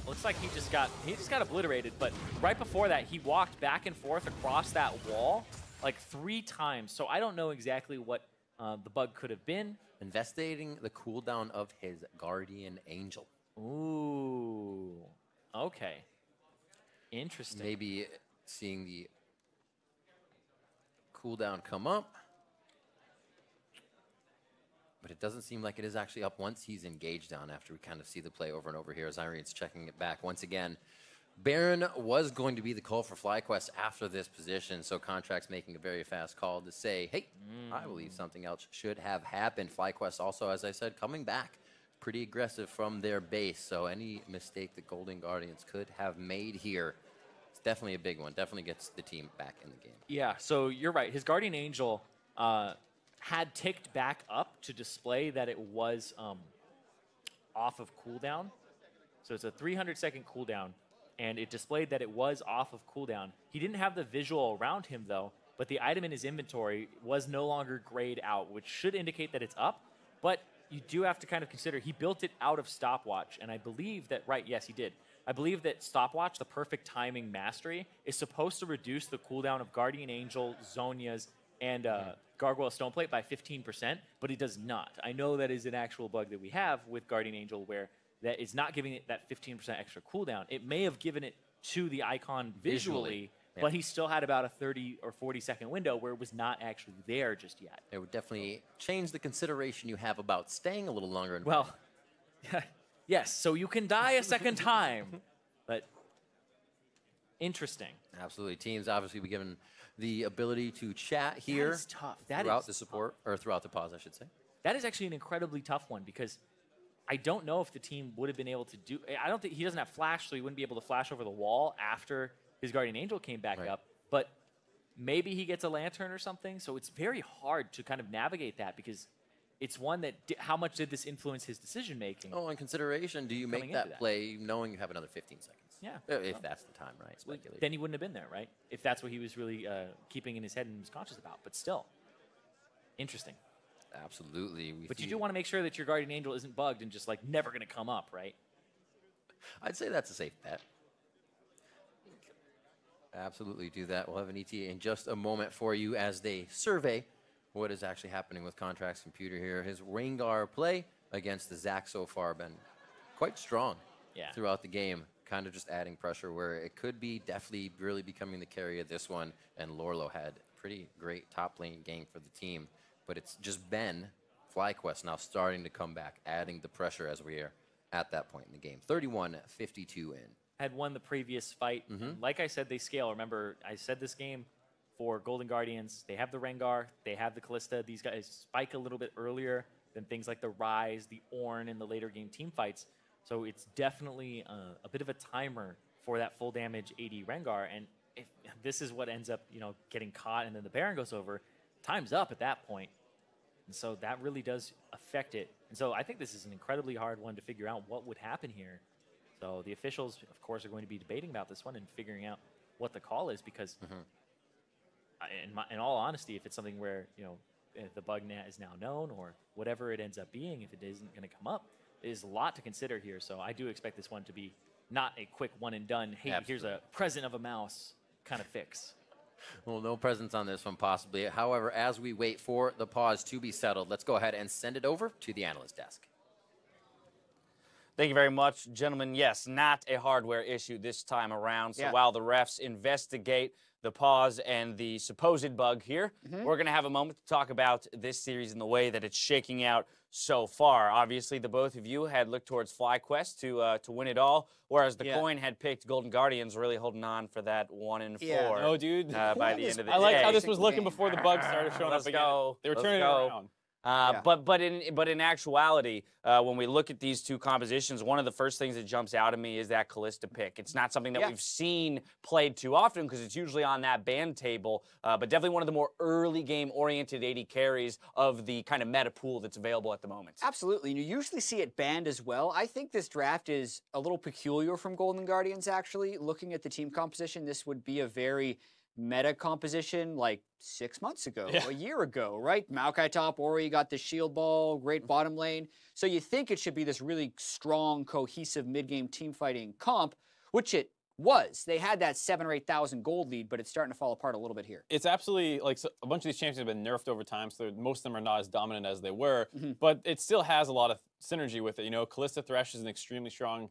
looks like he just got obliterated, but right before that he walked back and forth across that wall like 3 times. So I don't know exactly what the bug could have been. Investigating the cooldown of his Guardian Angel. Ooh, okay. Interesting. Maybe seeing the cooldown come up. But it doesn't seem like it is actually up once he's engaged on after we kind of see the play over and over here as Irene's checking it back. Once again, Baron was going to be the call for FlyQuest after this position, so Contraxtz making a very fast call to say, hey, I believe something else should have happened. FlyQuest also, as I said, coming back pretty aggressive from their base, so any mistake the Golden Guardians could have made here, it's definitely a big one. Definitely gets the team back in the game. Yeah, so you're right. His Guardian Angel had ticked back up to display that it was off of cooldown. So it's a 300-second cooldown, and it displayed that it was off of cooldown. He didn't have the visual around him, though, but the item in his inventory was no longer grayed out, which should indicate that it's up. But you do have to kind of consider he built it out of stopwatch, and I believe that, right, yes, he did. I believe that stopwatch, the perfect timing mastery, is supposed to reduce the cooldown of Guardian Angel, Zhonya's, and Gargoyle Stoneplate by 15%, but it does not. I know that is an actual bug that we have with Guardian Angel where that is not giving it that 15% extra cooldown. It may have given it to the icon visually, but he still had about a 30 or 40-second window where it was not actually there just yet. It would definitely change the consideration you have about staying a little longer. Well, yes, so you can die a second time, but interesting. Absolutely. Teams obviously be given the ability to chat here. That is tough. Throughout the support, or throughout the pause, I should say. That is actually an incredibly tough one because I don't know if the team would have been able to do. I don't think he doesn't have flash, so he wouldn't be able to flash over the wall after his Guardian Angel came back up. But maybe he gets a lantern or something. So it's very hard to kind of navigate that because it's one that how much did this influence his decision making? Oh, in consideration, do you make that play knowing you have another 15 seconds? Yeah. If that's the time, right? Speculate. Then he wouldn't have been there, right? If that's what he was really keeping in his head and was conscious about. But still, interesting. Absolutely. But you do want to make sure that your Guardian Angel isn't bugged and just like never going to come up, right? I'd say that's a safe bet. Absolutely do that. We'll have an ETA in just a moment for you as they survey what is actually happening with Contraxtz computer here. His Rengar play against the Zac so far been quite strong throughout the game. Kind of just adding pressure where it could be Deftly really becoming the carry of this one. And Lourlo had pretty great top lane game for the team. But it's just been FlyQuest now starting to come back, adding the pressure as we are at that point in the game. 31-52 in. Had won the previous fight. Like I said, they scale. Remember, I said this game for Golden Guardians, they have the Rengar, they have the Kalista. These guys spike a little bit earlier than things like the Ryze, the Ornn, and the later game team fights. So it's definitely a bit of a timer for that full damage AD Rengar. And if this is what ends up, getting caught and then the Baron goes over, time's up at that point. And so that really does affect it. And so I think this is an incredibly hard one to figure out what would happen here. So the officials, of course, are going to be debating about this one and figuring out what the call is because, in all honesty, if it's something where, if the bug is now known or whatever it ends up being, if it isn't going to come up, there's a lot to consider here. So I do expect this one to be not a quick one and done, hey, here's a present of a mouse kind of fix. Well, no presents on this one, possibly. However, as we wait for the pause to be settled, let's go ahead and send it over to the analyst desk. Thank you very much, gentlemen. Yes, not a hardware issue this time around. So while the refs investigate the pause and the supposed bug here, we're going to have a moment to talk about this series and the way that it's shaking out so far. Obviously, the both of you had looked towards FlyQuest to win it all, whereas the coin had picked Golden Guardians, really holding on for that 1 and 4. No, dude. By the end of the day. I like how this was looking before the bugs started showing up again. They were turning it around. But in actuality, when we look at these two compositions, one of the first things that jumps out at me is that Kalista pick. It's not something that we've seen played too often because it's usually on that ban table, but definitely one of the more early game oriented AD carries of the kind of meta pool that's available at the moment. Absolutely, and you usually see it banned as well. I think this draft is a little peculiar from Golden Guardians, actually. Looking at the team composition, this would be a very meta composition like 6 months ago, a year ago, right? Maokai top, Ori got the shield ball, great bottom lane. So you think it should be this really strong, cohesive mid-game team fighting comp, which it was. They had that 7,000 or 8,000 gold lead, but it's starting to fall apart a little bit here. It's absolutely, like, so a bunch of these champions have been nerfed over time, so most of them are not as dominant as they were, but it still has a lot of synergy with it. You know, Kalista Thresh is an extremely strong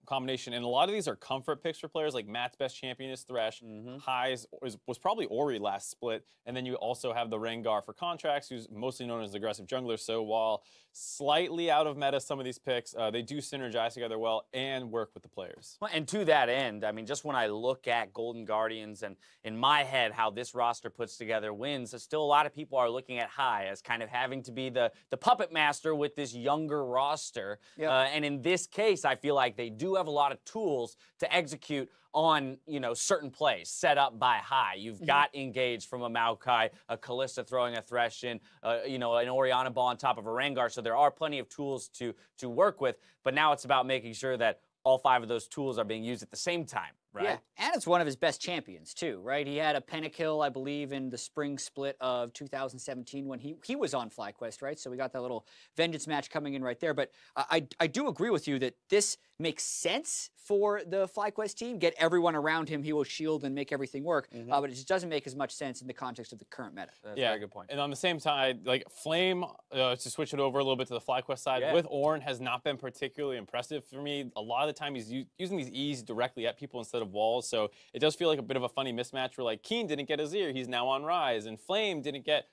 combination, and a lot of these are comfort picks for players. Like Matt's best champion is Thresh. High's was probably Ori last split, and then you also have the Rengar for Contraxtz, who's mostly known as the aggressive jungler. So while slightly out of meta, some of these picks, they do synergize together well and work with the players. Well, and to that end, I mean, just when I look at Golden Guardians and in my head how this roster puts together wins, still a lot of people are looking at High as kind of having to be the puppet master with this younger roster. And in this case, I feel like they do have a lot of tools to execute on, you know, certain plays set up by High. You've got engaged from a Maokai, a Kalista throwing a Thresh in, you know, an Orianna ball on top of a Rengar. So there are plenty of tools to work with. But now it's about making sure that all 5 of those tools are being used at the same time, right? Yeah, and it's one of his best champions too, right? He had a pentakill, I believe, in the spring split of 2017 when he was on FlyQuest, right? So we got that little vengeance match coming in right there. But I do agree with you that this makes sense for the FlyQuest team. Get everyone around him, he will shield and make everything work. But it just doesn't make as much sense in the context of the current meta. That's a very good point. And on the same side, like Flame, to switch it over a little bit to the FlyQuest side, with Ornn has not been particularly impressive for me. A lot of the time he's using these E's directly at people instead of walls, so it does feel like a bit of a funny mismatch where like Keane didn't get Azir, he's now on Ryze, and Flame didn't get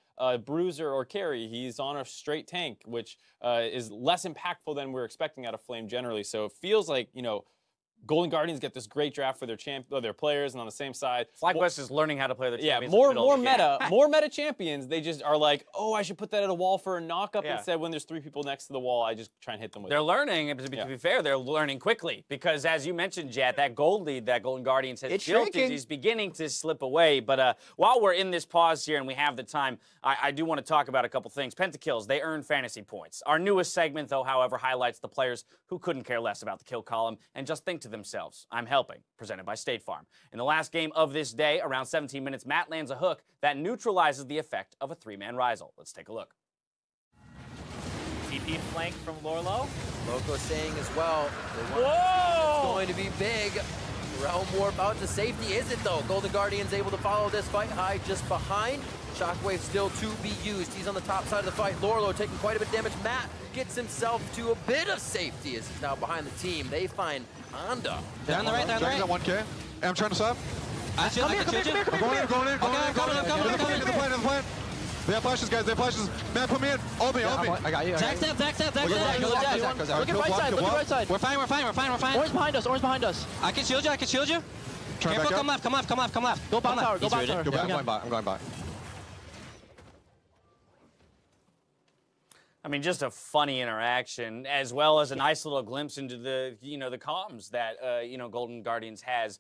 Bruiser or Carry, he's on a straight tank, which is less impactful than we're expecting out of Flame generally. So it feels like, you know, Golden Guardians get this great draft for their players, and on the same side, FlyQuest is learning how to play their champions. more meta champions. They just are like, oh, I should put that at a wall for a knock-up instead. When there's 3 people next to the wall, I just try and hit them with it. They're learning, and to be fair, they're learning quickly because, as you mentioned, Jet, that gold lead that Golden Guardians has built is beginning to slip away. But while we're in this pause here and we have the time, I do want to talk about a couple things. Pentakills, they earn fantasy points. Our newest segment, though, however, highlights the players who couldn't care less about the kill column and just think to themselves, I'm helping, presented by State Farm. In the last game of this day, around 17 minutes, Matt lands a hook that neutralizes the effect of a 3-man Ryze. Let's take a look. TP flank from Lourlo. Loco saying as well, Whoa! It's going to be big. Realm Warp out to safety, is it though? Golden Guardians able to follow this fight. High just behind. Shockwave still to be used. He's on the top side of the fight. Lourlo taking quite a bit of damage. Matt gets himself to a bit of safety as he's now behind the team. They find Honda. Down the right, down the right. 1K. Hey, I'm trying to sub. Come here. I'm going in. To the plane. They have flashes, guys. They have flashes. Man, put me in. Ult me. I got you. Zack step. Look at right side. We're fine. Orange behind us. I can shield you. Careful, come left. Go bottom tower. I'm going by. I mean, just a funny interaction, as well as a nice little glimpse into the, you know, the comms that, you know, Golden Guardians has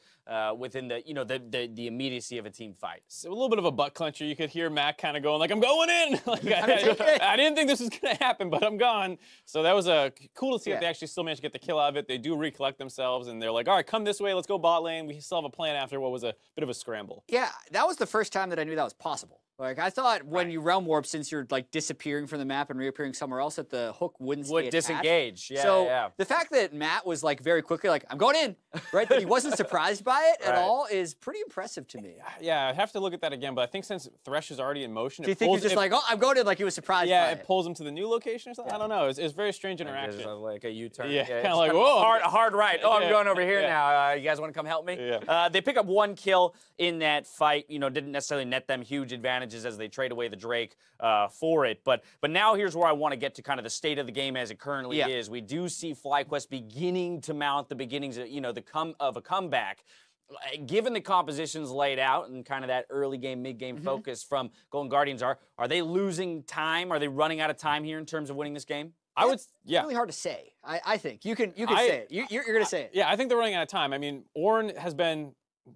within the, you know, the immediacy of a team fight. So a little bit of a butt clencher. You could hear Matt kind of going like, I'm going in. Like, I didn't think this was going to happen, but I'm gone. So that was cool to see that they actually still managed to get the kill out of it. They do recollect themselves, and they're like, all right, come this way. Let's go bot lane. We still have a plan after what was a bit of a scramble. Yeah, that was the first time that I knew that was possible. Like, I thought when you realm warp, since you're like disappearing from the map and reappearing somewhere else, that the hook wouldn't stay attached. Disengage. Yeah, so the fact that Matt was like very quickly like, I'm going in, right? That he wasn't surprised by it at all is pretty impressive to me. Yeah, I'd have to look at that again, but I think since Thresh is already in motion, do you think he's just like, oh, I'm going in, like he was surprised by it? Yeah, it pulls him to the new location or something? I don't know. It's very strange interaction. Like a U-turn. Yeah, kind of like, whoa. Hard right. Oh, I'm going over here now. You guys want to come help me? Yeah. They pick up 1 kill in that fight. You know, didn't necessarily net them huge advantages as they trade away the Drake for it. But now here's where I want to get to kind of the state of the game as it currently is. We do see FlyQuest beginning to mount the beginnings of, you know, of a comeback. Given the compositions laid out and kind of that early game, mid-game focus from Golden Guardians, are they losing time? Are they running out of time here in terms of winning this game? I would, It's really hard to say. I think you can say it. You're going to say it. Yeah, I think they're running out of time. I mean, Ornn has been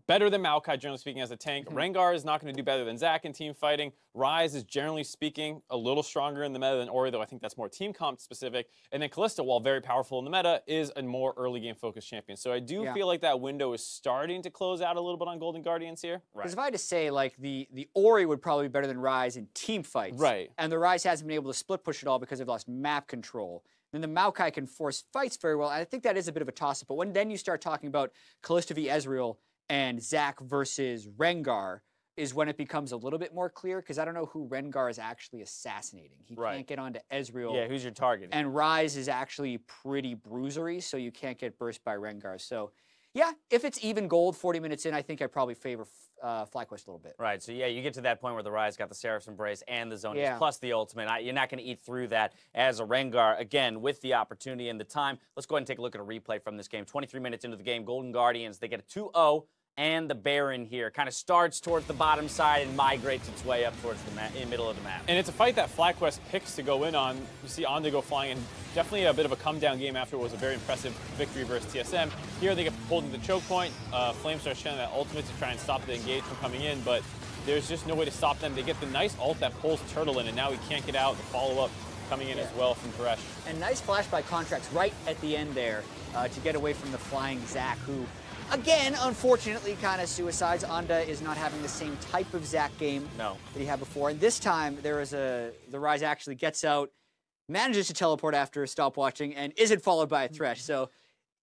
better than Maokai, generally speaking, as a tank. Rengar is not going to do better than Zac in team fighting. Ryze is, generally speaking, a little stronger in the meta than Ori, though I think that's more team comp specific. And then Kalista, while very powerful in the meta, is a more early game focused champion. So I do feel like that window is starting to close out a little bit on Golden Guardians here. Because if I had to say, like, the Ori would probably be better than Ryze in team fights. Right. And the Ryze hasn't been able to split push at all because they've lost map control. Then the Maokai can force fights very well. I think that is a bit of a toss-up. But when then you start talking about Kalista v Ezreal and Zac versus Rengar is when it becomes a little bit more clear, because I don't know who Rengar is actually assassinating. He can't get onto Ezreal. Yeah, who's your target? And Ryze is actually pretty bruisery, so you can't get burst by Rengar. So, yeah, if it's even gold 40 minutes in, I think I probably favor FlyQuest a little bit. Right, so yeah, you get to that point where the Ryze got the Seraph's Embrace and the Zonies plus the ultimate. You're not going to eat through that as a Rengar. Again, with the opportunity and the time, let's go ahead and take a look at a replay from this game. 23 minutes into the game, Golden Guardians, they get a 2-0. And the Baron here kind of starts towards the bottom side and migrates its way up towards the middle of the map. And it's a fight that FlyQuest picks to go in on. You see Ondigo flying in. Definitely a bit of a come-down game after what was a very impressive victory versus TSM. Here they get pulled into the choke point. Flame starts showing that ultimate to try and stop the engage from coming in, but there's just no way to stop them. They get the nice ult that pulls Turtle in, and now he can't get out. The follow-up coming in as well from Thresh. And nice flash by Contraxtz right at the end there to get away from the flying Zac, who again, unfortunately, kind of suicides. Onda is not having the same type of Zac game that he had before. And this time, the Ryze actually gets out, manages to teleport after stopwatching, and isn't followed by a Thresh. So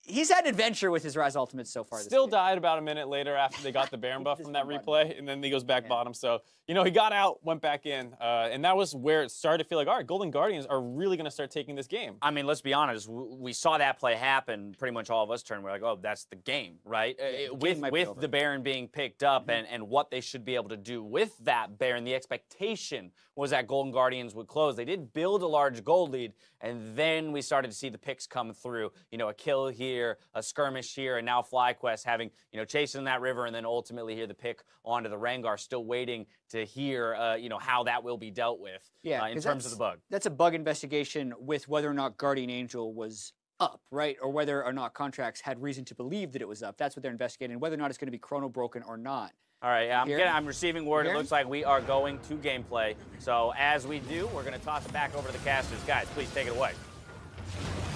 he's had an adventure with his Ryze ultimate so far. Still died about a minute later after they got the Baron buff from that replay, and then he goes back bottom. So, you know, he got out, went back in, and that was where it started to feel like, all right, Golden Guardians are really going to start taking this game. I mean, let's be honest. We saw that play happen. Pretty much all of us turned. We're like, oh, that's the game, right? With the Baron being picked up and what they should be able to do with that Baron, the expectation was that Golden Guardians would close. They did build a large gold lead, and then we started to see the picks come through. You know, a kill here, a skirmish here, and now FlyQuest having, you know, chasing that river, and then ultimately here the pick onto the Rengar, still waiting to hear, you know, how that will be dealt with in terms of the bug. That's a bug investigation with whether or not Guardian Angel was up, right? Or whether or not Contraxtz had reason to believe that it was up. That's what they're investigating, whether or not it's going to be chrono broken or not. All right, I'm receiving word. It looks like we are going to gameplay. So as we do, we're going to toss it back over to the casters. Guys, please take it away.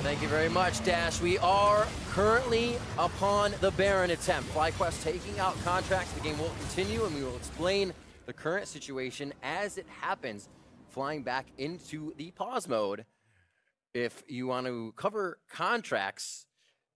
Thank you very much, Dash. We are currently upon the Baron attempt. FlyQuest taking out Contraxtz. The game will continue, and we will explain the current situation as it happens, flying back into the pause mode. If you want to cover Contraxtz,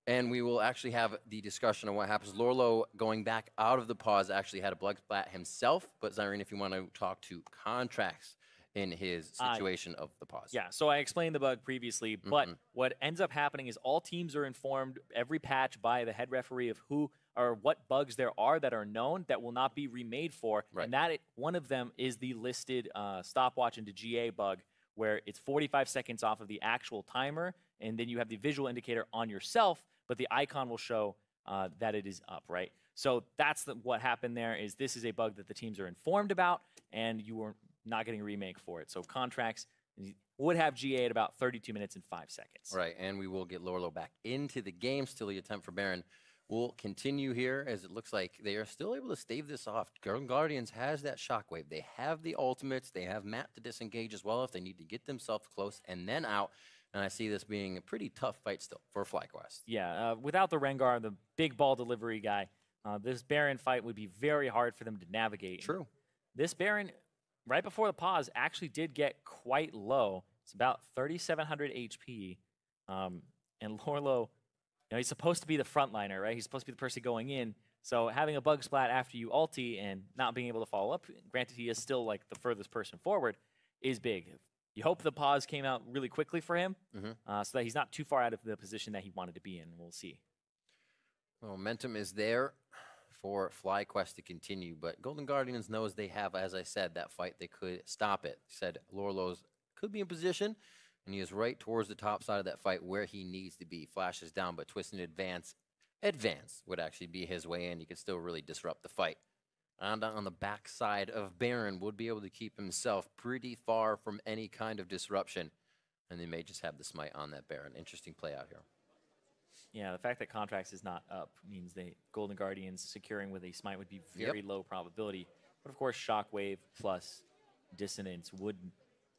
and we will actually have the discussion on what happens. Lourlo going back out of the pause actually had a blood splat himself, but Zyrene, if you want to talk to Contraxtz in his situation of the pause. Yeah, so I explained the bug previously, but what ends up happening is all teams are informed every patch by the head referee of who or what bugs there are that are known that will not be remade for, and that one of them is the listed stopwatch into GA bug, where it's 45 seconds off of the actual timer, and then you have the visual indicator on yourself, but the icon will show that it is up, right? So that's what happened there. Is this is a bug that the teams are informed about, and you are not getting a remake for it. So Contraxtz would have GA at about 32 minutes and 5 seconds. Right, and we will get Lourlo back into the game. Still the attempt for Baron will continue here, as it looks like they are still able to stave this off. Golden Guardians has that shockwave. They have the ultimates. They have Matt to disengage as well if they need to get themselves close and then out. And I see this being a pretty tough fight still for FlyQuest. Yeah, without the Rengar, the big ball delivery guy, this Baron fight would be very hard for them to navigate. True. This Baron right before the pause, actually did get quite low. It's about 3,700 HP. And Lourlo, he's supposed to be the frontliner, right? He's supposed to be the person going in. So having a bug splat after you ulti and not being able to follow up, granted he is still like the furthest person forward, is big. You hope the pause came out really quickly for him, so that he's not too far out of the position that he wanted to be in. We'll see. Well, momentum is there for FlyQuest to continue, but Golden Guardians knows they have, as I said, that fight. They could stop it. Said Lourlo's could be in position, and he is right towards the top side of that fight where he needs to be. Flash is down, but twist and advance would actually be his way in. He could still really disrupt the fight. And on the backside of Baron would be able to keep himself pretty far from any kind of disruption, and they may just have the smite on that Baron. Interesting play out here. Yeah, the fact that Contraxtz is not up means they Golden Guardians securing with a smite would be very low probability. But of course, Shockwave plus Dissonance would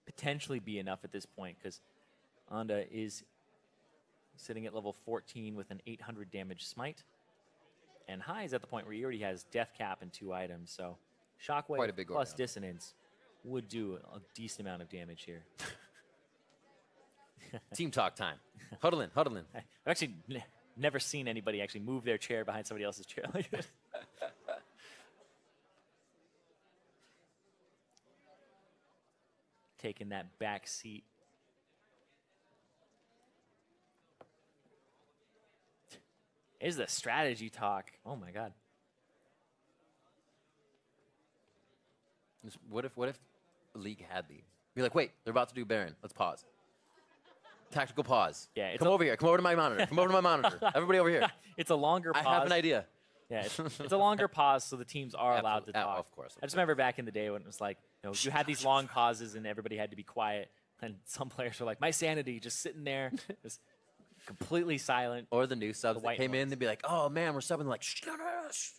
potentially be enough at this point, because Anda is sitting at level 14 with an 800 damage smite. And High is at the point where he already has Death Cap and 2 items, so Shockwave plus Dissonance would do a decent amount of damage here. Team talk time. Huddle in, huddle in. I've actually never seen anybody actually move their chair behind somebody else's chair like this. Taking that back seat. Is the strategy talk. Oh my god. What if the league had these? Be like, wait, they're about to do Baron. Let's pause. Tactical pause. Yeah, come over here. Come over to my monitor. Come over to my monitor. Everybody over here. It's a longer pause. I have an idea. Yeah, it's a longer pause, so the teams are allowed to talk. Of course. I just remember back in the day when it was like, you had these long pauses and everybody had to be quiet, and some players were like, my sanity, just sitting there, just completely silent. Or the new subs that came in, they'd be like, oh man, we're subbing, like, shh, no, shh,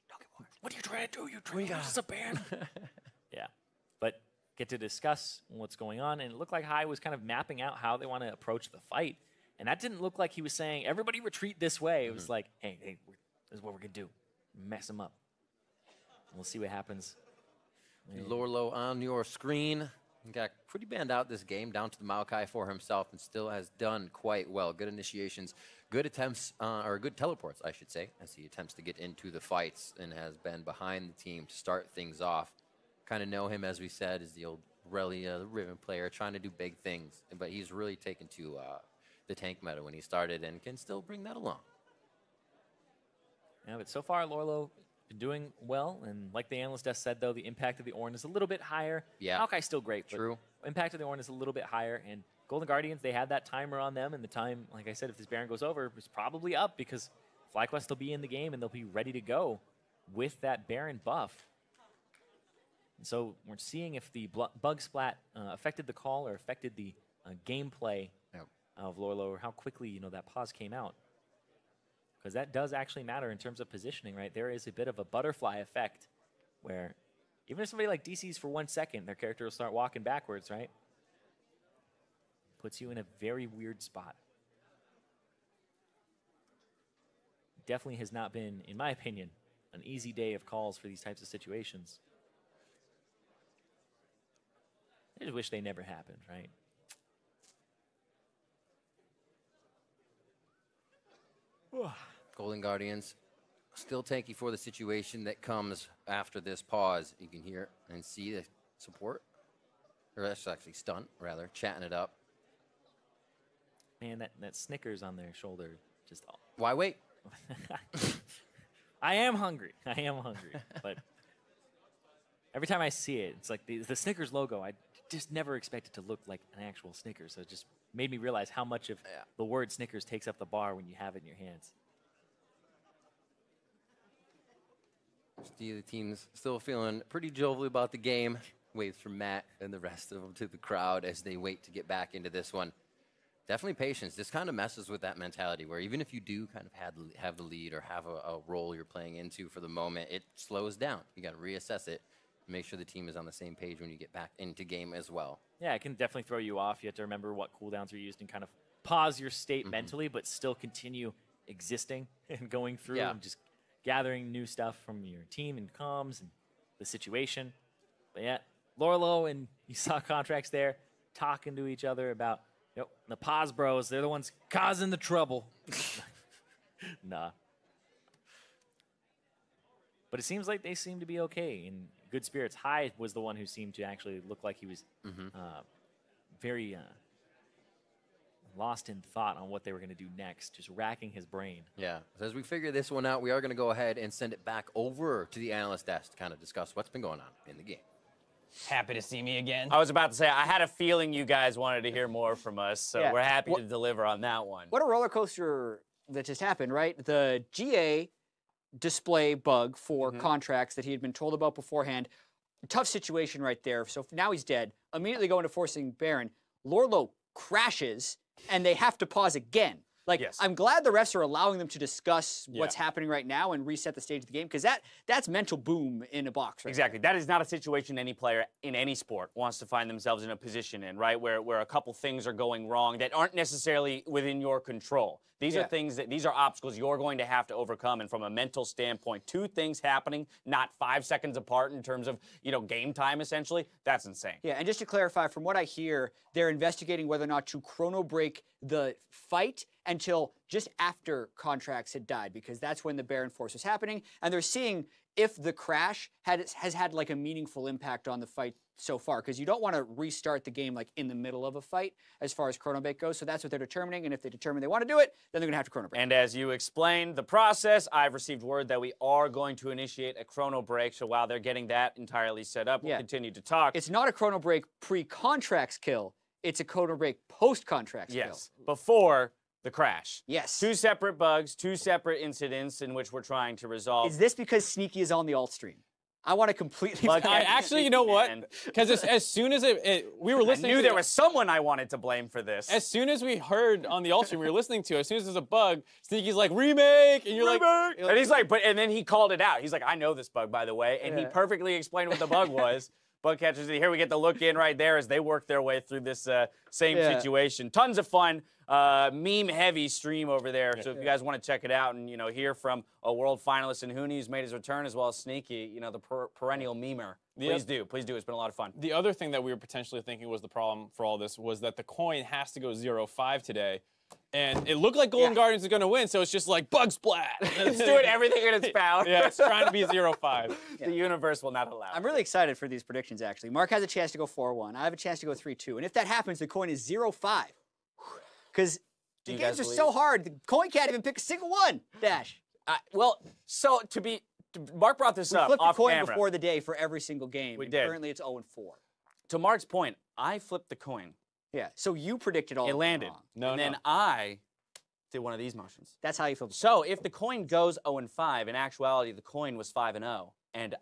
don't get more. What are you trying to do? You're trying to use a ban. Yeah, but get to discuss what's going on, and it looked like High was kind of mapping out how they want to approach the fight, and that didn't look like he was saying, everybody retreat this way. It was like, hey, this is what we're going to do. Mess him up. We'll see what happens. Lourlo on your screen. He got pretty banned out this game, down to the Maokai for himself, and still has done quite well. Good initiations, good attempts, or good teleports, I should say, as he attempts to get into the fights and has been behind the team to start things off. Kind of know him, as we said, as the old Relia, the Riven player, trying to do big things. But he's really taken to the tank meta when he started and can still bring that along. Yeah, but so far, Lourlo been doing well, and like the analyst just said, though, the impact of the Ornn is a little bit higher. Yeah. Maokai's still great, but true. Impact of the Ornn is a little bit higher, and Golden Guardians, they had that timer on them, and the time, like I said, if this Baron goes over, is probably up, because FlyQuest will be in the game, and they'll be ready to go with that Baron buff. And so we're seeing if the bug splat affected the call or affected the gameplay of Lourlo, or how quickly, that pause came out. Because that does actually matter in terms of positioning, right? There is a bit of a butterfly effect where even if somebody like DC's for 1 second, their character will start walking backwards, right? Puts you in a very weird spot. Definitely has not been, in my opinion, an easy day of calls for these types of situations. I just wish they never happened, right? Golden Guardians still tanky for the situation that comes after this pause. You can hear and see the support, or that's actually Stunt, rather, chatting it up. Man, that Snickers on their shoulder just... Why wait? I am hungry. I am hungry. But every time I see it, it's like the Snickers logo, I just never expect it to look like an actual Snickers. So it just made me realize how much of the word Snickers takes up the bar when you have it in your hands. The team's still feeling pretty jovial about the game. Waves from Matt and the rest of them to the crowd as they wait to get back into this one. Definitely patience. This kind of messes with that mentality where even if you do kind of have the lead or have a role you're playing into for the moment, it slows down. You got to reassess it. Make sure the team is on the same page when you get back into game as well. Yeah, it can definitely throw you off. You have to remember what cooldowns are used and kind of pause your state mentally, but still continue existing and going through and just gathering new stuff from your team and comms and the situation. But yeah, Lourlo and you saw Contraxtz there talking to each other about, the Paz bros, they're the ones causing the trouble. Nah. But it seems like they seem to be okay, in good spirits. Hyde was the one who seemed to actually look like he was very lost in thought on what they were going to do next, just racking his brain. Yeah. So as we figure this one out, we are going to go ahead and send it back over to the analyst desk to kind of discuss what's been going on in the game. Happy to see me again. I was about to say, I had a feeling you guys wanted to hear more from us, so Yeah. we're happy to deliver on that one. What a roller coaster that just happened, right? The GA display bug for Contraxtz that he had been told about beforehand. Tough situation right there. So now he's dead. Immediately going to forcing Baron. Lourlo crashes, and they have to pause again. Like, I'm glad the refs are allowing them to discuss what's happening right now and reset the stage of the game, because that's mental boom in a box, right? Exactly. That is not a situation any player in any sport wants to find themselves in a position in, right? Where a couple things are going wrong that aren't necessarily within your control. These are things these are obstacles you're going to have to overcome. And from a mental standpoint, two things happening, not 5 seconds apart in terms of, game time, essentially, that's insane. Yeah, and just to clarify, from what I hear, they're investigating whether or not to chrono break the fight until just after Contraxtz had died, because that's when the Baron Force was happening. And they're seeing if the crash has had like a meaningful impact on the fight so far, because you don't want to restart the game like in the middle of a fight as far as chrono break goes. So that's what they're determining, and if they determine they want to do it, then they're going to have to chrono break. And as you explained the process, I've received word that we are going to initiate a chrono break. So while they're getting that entirely set up, we'll continue to talk. It's not a chrono break pre-Contraxtz kill. It's a chrono break post-Contraxtz kill. Yes, before the crash. Yes. 2 separate bugs, 2 separate incidents in which we're trying to resolve. Is this because Sneaky is on the alt stream? I want to completely... Actually, you know what? Because as soon as we were listening, I knew there was someone I wanted to blame for this. As soon as we heard on the alt stream we were listening to, as soon as there's a bug, Sneaky's like, remake! And you're like... And he's like, and then he called it out. He's like, I know this bug, by the way. And he perfectly explained what the bug was. Bug catchers, here we get the look in right there as they work their way through this same situation. Tons of fun, meme-heavy stream over there. So if you guys want to check it out and hear from a world finalist and Hooney who's made his return, as well as Sneaky, the perennial memer, please do. Please do. It's been a lot of fun. The other thing that we were potentially thinking was the problem for all this was that the coin has to go 0-5 today. And it looked like Golden Guardians is going to win, so it's just like bug splat. It's doing everything in its power. Yeah, it's trying to be 0-5. The universe will not allow it. I'm really excited for these predictions, actually. Mark has a chance to go 4-1. I have a chance to go 3-2. And if that happens, the coin is 0-5. Because the games are so hard, the coin can't even pick a single one, Dash. Mark brought this up We flipped off the coin camera. before the day for every single game. We and did. Currently, it's 0-4. To Mark's point, I flipped the coin. Yeah, so you predicted all It of them landed. wrong. Then I did one of these motions. That's how you feel. So if the coin goes 0-5, in actuality, the coin was 5-0. And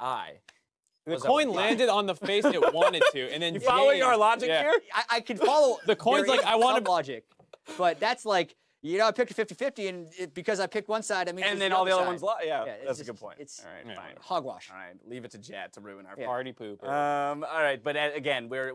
The coin landed on the face it wanted to, and then you following our logic here? I can follow the coin's there like, is I want some logic, but that's like, I picked a 50-50, and because I picked one side, I mean, and then all the other ones lost. Yeah, that's a good point. It's all right, fine. Hogwash. All right, leave it to Jet to ruin our party pooper. All right, but again, we're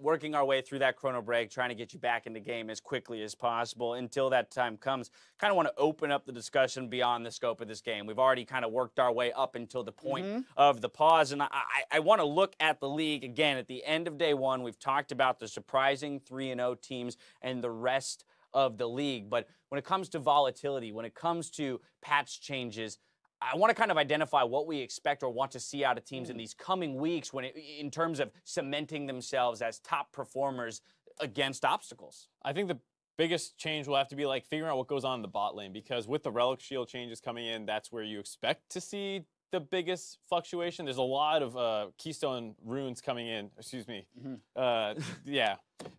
working our way through that chrono break, trying to get you back in the game as quickly as possible. Until that time comes, kind of want to open up the discussion beyond the scope of this game. We've already kind of worked our way up until the point of the pause, and I want to look at the league again at the end of day one. We've talked about the surprising 3-0 teams and the rest of the league, but when it comes to volatility, when it comes to patch changes, I want to kind of identify what we expect or want to see out of teams in these coming weeks in terms of cementing themselves as top performers against obstacles. I think the biggest change will have to be like figuring out what goes on in the bot lane, because with the Relic Shield changes coming in, that's where you expect to see the biggest fluctuation. There's a lot of Keystone runes coming in,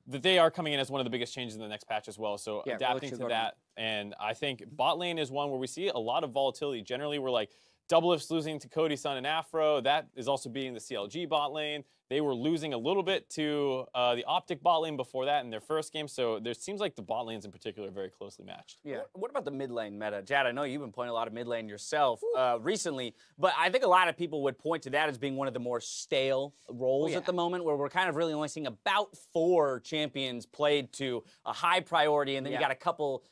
that they are coming in as one of the biggest changes in the next patch as well. So adapting to that. And I think bot lane is one where we see a lot of volatility. Generally, we're like Doublelift's losing to Cody, Sun, and Afro. That is also beating the CLG bot lane. They were losing a little bit to the Optic bot lane before that in their first game. So there seems like the bot lanes in particular are very closely matched. Yeah. What about the mid lane meta? Jad, I know you've been playing a lot of mid lane yourself recently, but I think a lot of people would point to that as being one of the more stale roles at the moment, where we're kind of really only seeing about 4 champions played to a high priority, and then you got a couple,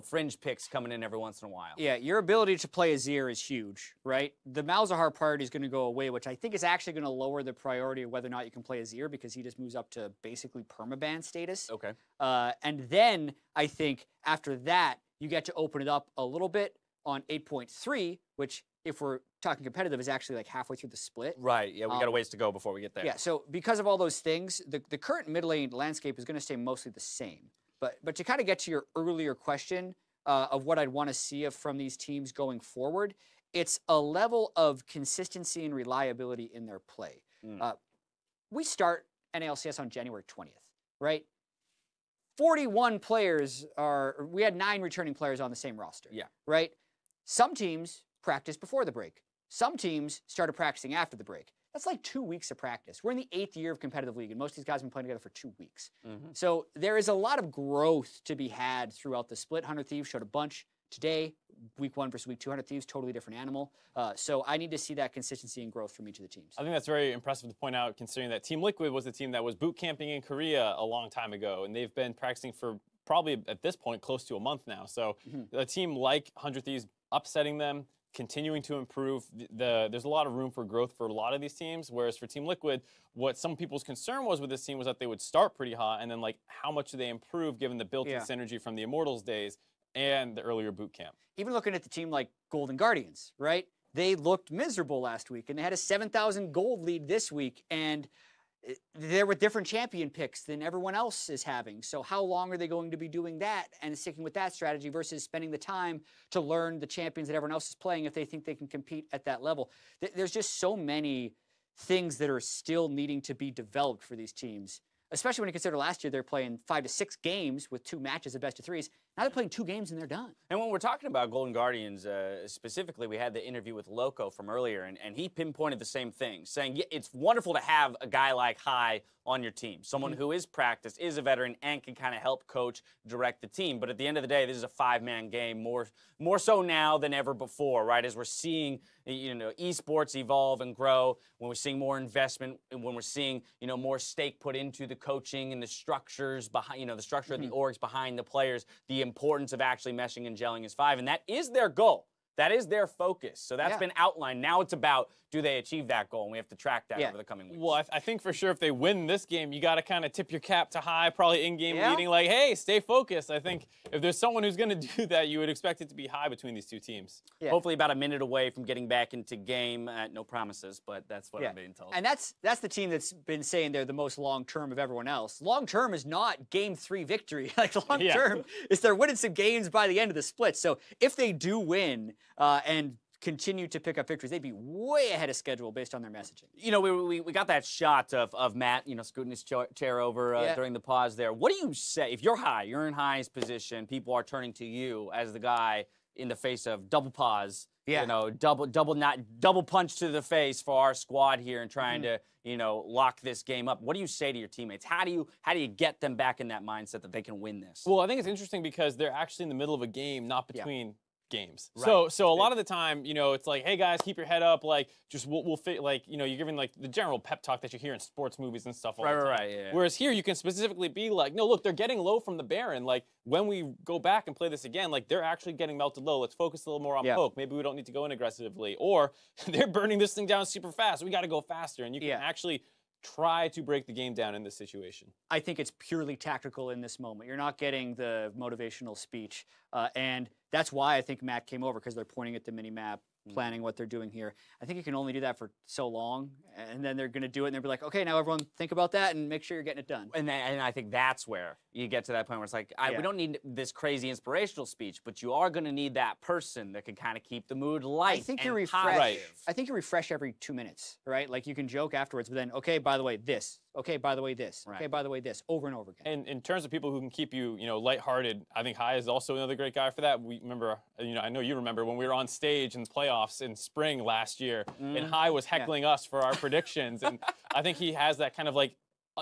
fringe picks coming in every once in a while. Yeah, your ability to play Azir is huge, right? The Malzahar priority is going to go away, which I think is actually going to lower the priority of whether or not you can play Azir, because he just moves up to basically permaban status. Okay. And then I think after that, you get to open it up a little bit on 8.3, which, if we're talking competitive, is actually like halfway through the split. Right, yeah, we got a ways to go before we get there. Yeah, so because of all those things, the current mid lane landscape is going to stay mostly the same. But to kind of get to your earlier question of what I'd want to see from these teams going forward, it's a level of consistency and reliability in their play. We start NALCS on January 20th, right? 41 players we had 9 returning players on the same roster. Yeah. Right? Some teams practiced before the break. Some teams started practicing after the break. That's like 2 weeks of practice. We're in the 8th year of competitive league, and most of these guys have been playing together for 2 weeks. So there is a lot of growth to be had throughout the split. 100 Thieves showed a bunch today. Week 1 versus week 2, 100 Thieves, totally different animal. So I need to see that consistency and growth from each of the teams. I think that's very impressive to point out, considering that Team Liquid was the team that was boot camping in Korea a long time ago, and they've been practicing for probably at this point close to a month now. So a team like 100 Thieves upsetting them, continuing to improve, there's a lot of room for growth for a lot of these teams, whereas for Team Liquid, what some people's concern was with this team was that they would start pretty hot, and then like how much do they improve given the built-in synergy from the Immortals days and the earlier boot camp. Even looking at the team like Golden Guardians, right? They looked miserable last week, and they had a 7,000 gold lead this week, and they're with different champion picks than everyone else is having. So how long are they going to be doing that and sticking with that strategy versus spending the time to learn the champions that everyone else is playing if they think they can compete at that level? There's just so many things that are still needing to be developed for these teams, especially when you consider last year they're playing 5 to 6 games with 2 matches of best of 3s. Now they're playing 2 games and they're done. And when we're talking about Golden Guardians specifically, we had the interview with Loco from earlier, and he pinpointed the same thing, saying it's wonderful to have a guy like Hai on your team, someone who is practiced, is a veteran, and can kind of help coach, direct the team. But at the end of the day, this is a 5-man game, more so now than ever before, right? As we're seeing, eSports evolve and grow, when we're seeing more investment, and when we're seeing, more stake put into the coaching and the structures behind, the structure of the orgs behind the players, the importance of actually meshing and gelling as 5, and that is their goal. That is their focus. So that's been outlined. Now it's about, do they achieve that goal? And we have to track that over the coming weeks. Well, I think for sure if they win this game, you got to kind of tip your cap to Hai, probably in-game meeting, like, hey, stay focused. I think if there's someone who's going to do that, you would expect it to be Hai between these 2 teams. Hopefully about a minute away from getting back into game. No promises, but that's what I'm being told. And that's the team that's been saying they're the most long-term of everyone else. Long-term is not game 3 victory. Like, long-term is they're winning some games by the end of the split. So if they do win and continue to pick up victories, they'd be way ahead of schedule based on their messaging. We got that shot of Matt, scooting his chair over during the pause there. What do you say if you're Hai, you're in Hai's position, people are turning to you as the guy in the face of double pause, double punch to the face for our squad here and trying to, lock this game up. What do you say to your teammates? How do you get them back in that mindset that they can win this? Well, I think it's interesting because they're actually in the middle of a game, not between games. Right. So a lot of the time, it's like, hey guys, keep your head up, like just we'll fit, like, you're giving like the general pep talk that you hear in sports movies and stuff all the time. Right. Whereas here you can specifically be like, no, look, they're getting low from the Baron. Like when we go back and play this again, like they're actually getting melted low. Let's focus a little more on poke. Maybe we don't need to go in aggressively. Or they're burning this thing down super fast. We got to go faster. And you can actually try to break the game down in this situation. I think it's purely tactical in this moment. You're not getting the motivational speech. And that's why I think Matt came over, because they're pointing at the mini-map, planning what they're doing here. I think you can only do that for so long, and then they're going to do it, and they'll be like, okay, now everyone think about that and make sure you're getting it done. And I think that's where you get to that point where it's like, we don't need this crazy inspirational speech, but you are going to need that person that can kind of keep the mood light. I think you refresh. I think you refresh every 2 minutes, right? Like you can joke afterwards, but then, okay, by the way, this. Okay, by the way, this. Okay, by the way, this. Over and over again. And in terms of people who can keep you, lighthearted, I think Hai is also another great guy for that. We remember, I know you remember when we were on stage in the playoffs in spring last year, and Hai was heckling us for our predictions, and I think he has that kind of like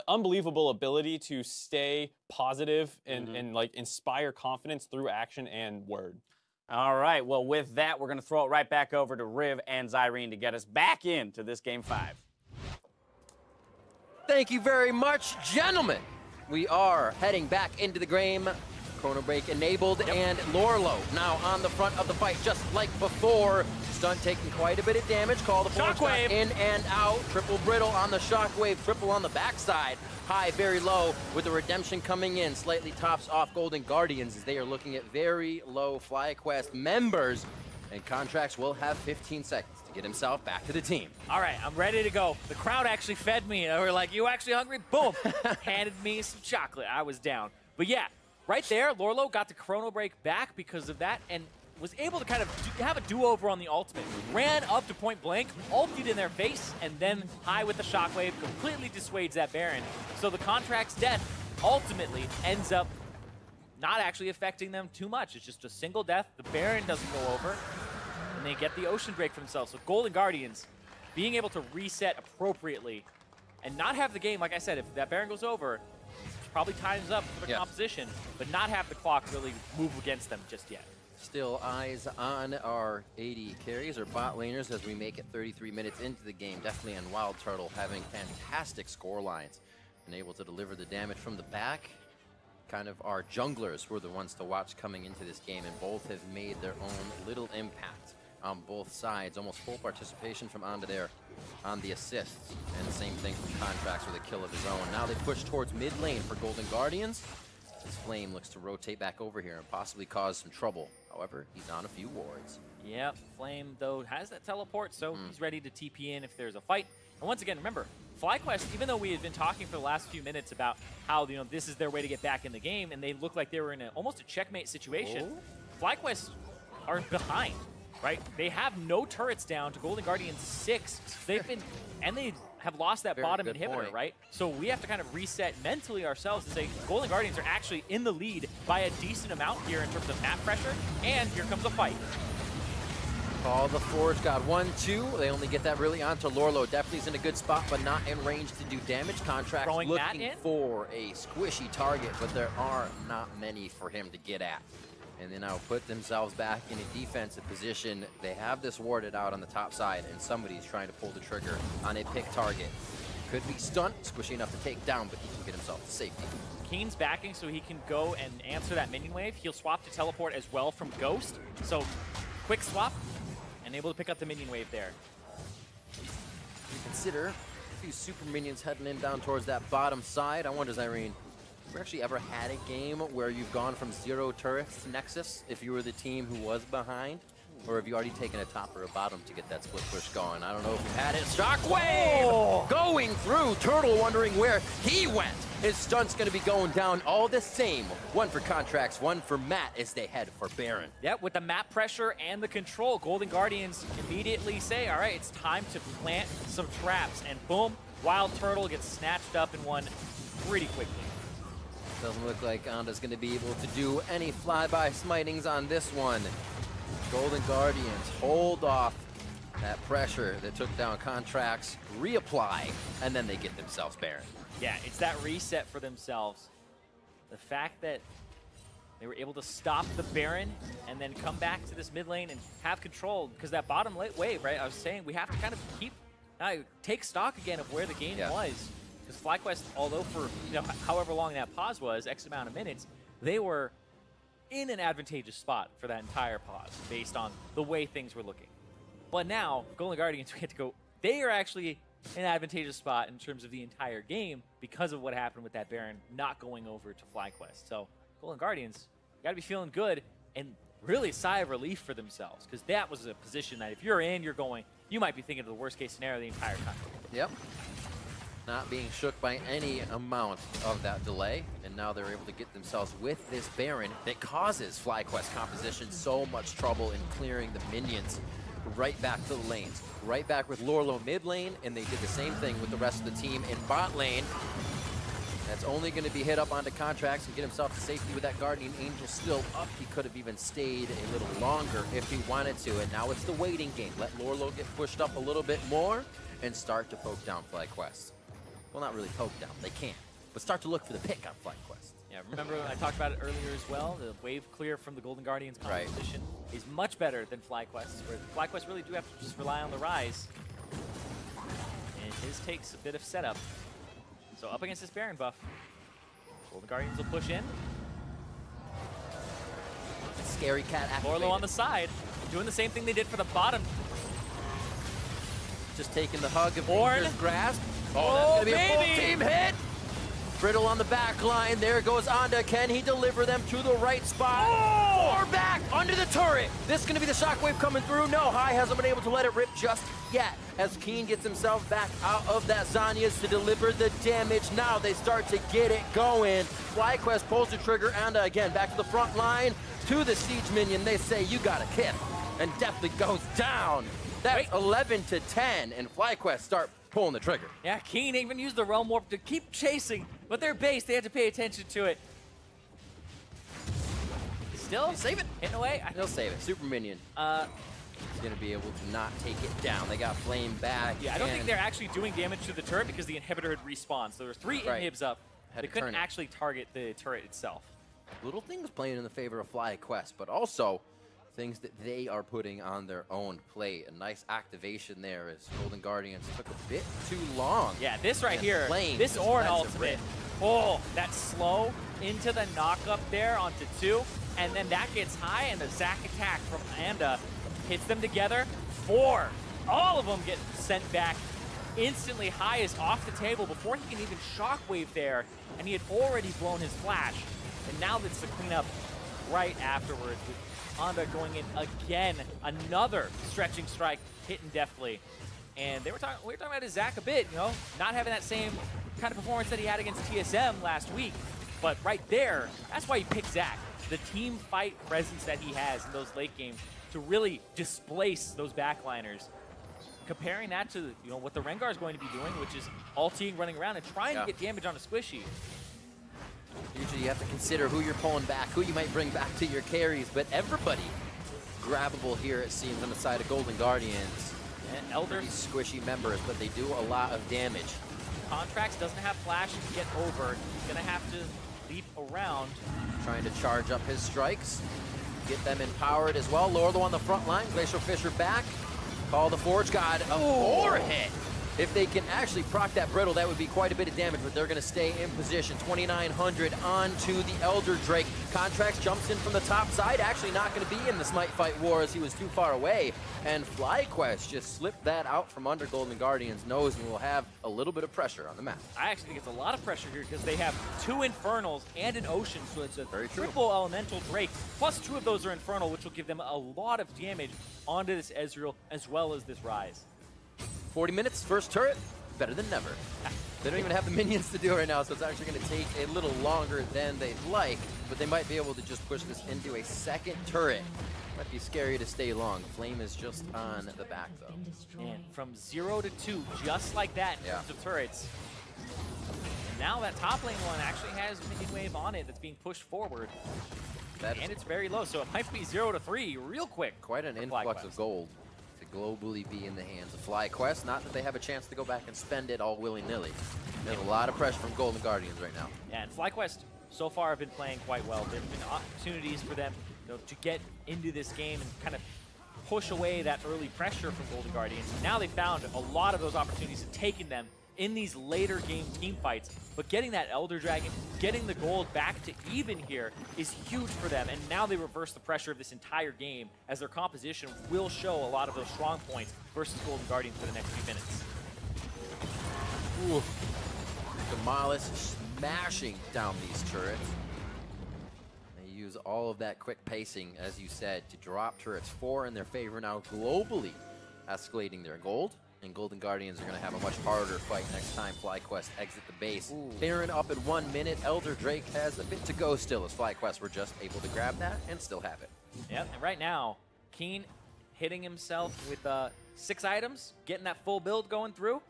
unbelievable ability to stay positive and like inspire confidence through action and word. All right, well, with that, we're going to throw it right back over to Riv and Zyrene to get us back into this Game 5. Thank you very much, gentlemen. We are heading back into the game Chrono Break enabled, and Lourlo now on the front of the fight, just like before. Stunt taking quite a bit of damage. Call the Shockwave in and out. Triple brittle on the Shockwave, triple on the backside. High, very low, with the redemption coming in. Slightly tops off Golden Guardians as they are looking at very low FlyQuest members. And Contraxtz will have 15 seconds to get himself back to the team. All right, I'm ready to go. The crowd actually fed me. They were like, you actually hungry? Boom. Handed me some chocolate. I was down. But yeah, right there, Lourlo got the Chrono Break back because of that and was able to kind of have a do-over on the ultimate. Ran up to point blank, ulted in their face, and then high with the Shockwave completely dissuades that Baron. So the Contraxtz death ultimately ends up not actually affecting them too much. It's just a single death. The Baron doesn't go over, and they get the Ocean Break for themselves. So Golden Guardians being able to reset appropriately and not have the game, like I said, if that Baron goes over, it's probably time's up for the composition, but not have the clock really move against them just yet. Still eyes on our AD carries or bot laners as we make it 33 minutes into the game. Deftly and WildTurtle having fantastic score lines and able to deliver the damage from the back. Kind of our junglers were the ones to watch coming into this game, and both have made their own little impact on both sides. Almost full participation from Onto there on the assists, and the same thing from Contraxtz with a kill of his own. Now they push towards mid lane for Golden Guardians. This Flame looks to rotate back over here and possibly cause some trouble. However, he's on a few wards. Yep, Flame, though, has that teleport, so he's ready to TP in if there's a fight. And once again, remember, FlyQuest, even though we had been talking for the last few minutes about how, you know, this is their way to get back in the game, and they look like they were in almost a checkmate situation, FlyQuest are behind, right? They have no turrets down to Golden Guardians 6. They've been, and they have lost that bottom inhibitor, right? So we have to kind of reset mentally ourselves and say Golden Guardians are actually in the lead by a decent amount here in terms of map pressure, and here comes a fight. Call the Forge God 1-2. They only get that really onto Lourlo. Deftly's in a good spot, but not in range to do damage. Contraxtz looking for a squishy target, but there are not many for him to get at. And they now put themselves back in a defensive position. They have this warded out on the top side, and somebody's trying to pull the trigger on a pick target. Could be Stunt, squishy enough to take down, but he can get himself to safety. Keane's backing so he can go and answer that minion wave. He'll swap to teleport as well from Ghost. So quick swap and able to pick up the minion wave there. Consider a few super minions heading in down towards that bottom side. I wonder, Irene, have you actually ever had a game where you've gone from 0 turrets to Nexus if you were the team who was behind? Or have you already taken a top or a bottom to get that split push going? I don't know if you've had it. Shockwave going through. Turtle wondering where he went. His Stunt's going to be going down all the same. One for Contraxtz, one for Matt as they head for Baron. Yep, with the map pressure and the control, Golden Guardians immediately say, all right, it's time to plant some traps. And boom, WildTurtle gets snatched up and won pretty quickly. Doesn't look like Onda's going to be able to do any flyby smitings on this one. Golden Guardians hold off that pressure that took down Contraxtz, reapply, and then they get themselves Baron. Yeah, it's that reset for themselves. The fact that they were able to stop the Baron and then come back to this mid lane and have control, because that bottom wave, right? I was saying we have to kind of take stock again of where the game was. Because FlyQuest, although for however long that pause was, X amount of minutes, they were in an advantageous spot for that entire pause based on the way things were looking. But now, Golden Guardians, we get to go, they are actually in an advantageous spot in terms of the entire game because of what happened with that Baron not going over to FlyQuest. So, Golden Guardians, got to be feeling good and really a sigh of relief for themselves, because that was a position that if you're in, you're going, you might be thinking of the worst case scenario the entire time. Yep. Not being shook by any amount of that delay, and now they're able to get themselves with this Baron that causes FlyQuest composition so much trouble in clearing the minions. Right back to the lanes, right back with Lourlo mid lane, and they did the same thing with the rest of the team in bot lane. That's only going to be hit up onto Contraxtz and get himself to safety with that Guardian Angel still up. He could have even stayed a little longer if he wanted to, and now it's the waiting game. Let Lourlo get pushed up a little bit more and start to poke down FlyQuest. Well, not really poke down, they can, but start to look for the pick on FlyQuest. Yeah, remember I talked about it earlier as well, the wave clear from the Golden Guardians composition is much better than FlyQuest, where FlyQuest really do have to just rely on the Ryze. And his takes a bit of setup. So up against this Baron buff, Golden Guardians will push in. scary cat activated. Lourlo on the side, doing the same thing they did for the bottom. Just taking the hug of Ornn. Danger's grasp. Oh, That's gonna be a full baby. team hit. Brittle on the back line. There goes Onda. Can he deliver them to the right spot? Or back under the turret. This is going to be the shockwave coming through. No, High hasn't been able to let it rip just yet. As Keane gets himself back out of that Zhonya's to deliver the damage. Now they start to get it going. FlyQuest pulls the trigger. Onda again back to the front line. To the siege minion. They say, you got a kill. And Deftly goes down. That's 11 to 10. And FlyQuest start pulling the trigger. Yeah, Keane even used the Realm Warp to keep chasing, but their base, they had to pay attention to it. Still Save it. hitting away. He'll save it. Super minion. He's going to be able to not take it down. They got Flame back. Yeah, I don't think they're actually doing damage to the turret because the inhibitor had respawned. So there were 3 inhibs up. Had They to couldn't turn it. actually target the turret itself. Little things playing in the favor of FlyQuest, but also things that they are putting on their own plate. A nice activation there as Golden Guardians took a bit too long. Yeah, this right And here, Flame this just Ornn lets it ultimate. rip. Oh, that slow into the knock up there onto 2, and then that gets high, and the Zac attack from Onda hits them together. 4. All of them get sent back. Instantly, High is off the table before he can even shockwave there, and he had already blown his flash. And now that's the cleanup right afterwards with Onda going in again. Another stretching strike hitting Deftly. And we were talking about his Zac a bit, you know, not having that same kind of performance that he had against TSM last week. But right there, that's why he picked Zac. The team fight presence that he has in those late games to really displace those backliners. Comparing that to what the Rengar is going to be doing, which is ulting, running around, and trying to get damage on a squishy. Usually you have to consider who you're pulling back, who you might bring back to your carries, but everybody grabbable here, it seems, on the side of Golden Guardians. And Elder These squishy members, but they do a lot of damage. Contraxtz doesn't have flash to get over. He's going to have to leap around. Trying to charge up his strikes, get them empowered as well. Lourlo on the front line, Glacial Fisher back. Call the Forge God, a 4 hit. If they can actually proc that Brittle, that would be quite a bit of damage, but they're going to stay in position. 2,900 onto the Elder Drake. Contraxtz jumps in from the top side, actually not going to be in the Smite Fight War as he was too far away. And FlyQuest just slipped that out from under Golden Guardian's nose and will have a little bit of pressure on the map. I actually think it's a lot of pressure here because they have 2 Infernals and an Ocean, so it's a Very true. triple Elemental Drake. Plus 2 of those are Infernal, which will give them a lot of damage onto this Ezreal as well as this Ryze. 40 minutes, first turret, better than never. They don't even have the minions to do it right now, so it's actually going to take a little longer than they'd like, but they might be able to just push this into a second turret. Might be scary to stay long. Flame is just on the back, though. And from 0 to 2, just like that in terms of turrets. And now that top lane one actually has minion wave on it that's being pushed forward. And it's very low, so it might be 0 to 3 real quick. Quite an influx of gold to globally be in the hands of FlyQuest. Not that they have a chance to go back and spend it all willy-nilly. There's a lot of pressure from Golden Guardians right now. Yeah, and FlyQuest so far have been playing quite well. There have been opportunities for them to get into this game and kind of push away that early pressure from Golden Guardians. Now they've found a lot of those opportunities and taken them in these later game team fights. But getting that Elder Dragon, getting the gold back to even here is huge for them. And now they reverse the pressure of this entire game as their composition will show a lot of those strong points versus Golden Guardians for the next few minutes. Ooh. Demolish smashing down these turrets. They use all of that quick pacing, as you said, to drop turrets 4 in their favor now globally, escalating their gold. And Golden Guardians are going to have a much harder fight next time FlyQuest exit the base. Baron up in 1 minute. Elder Drake has a bit to go still as FlyQuest were just able to grab that and still have it. Yep, and right now, Keane hitting himself with 6 items, getting that full build going through.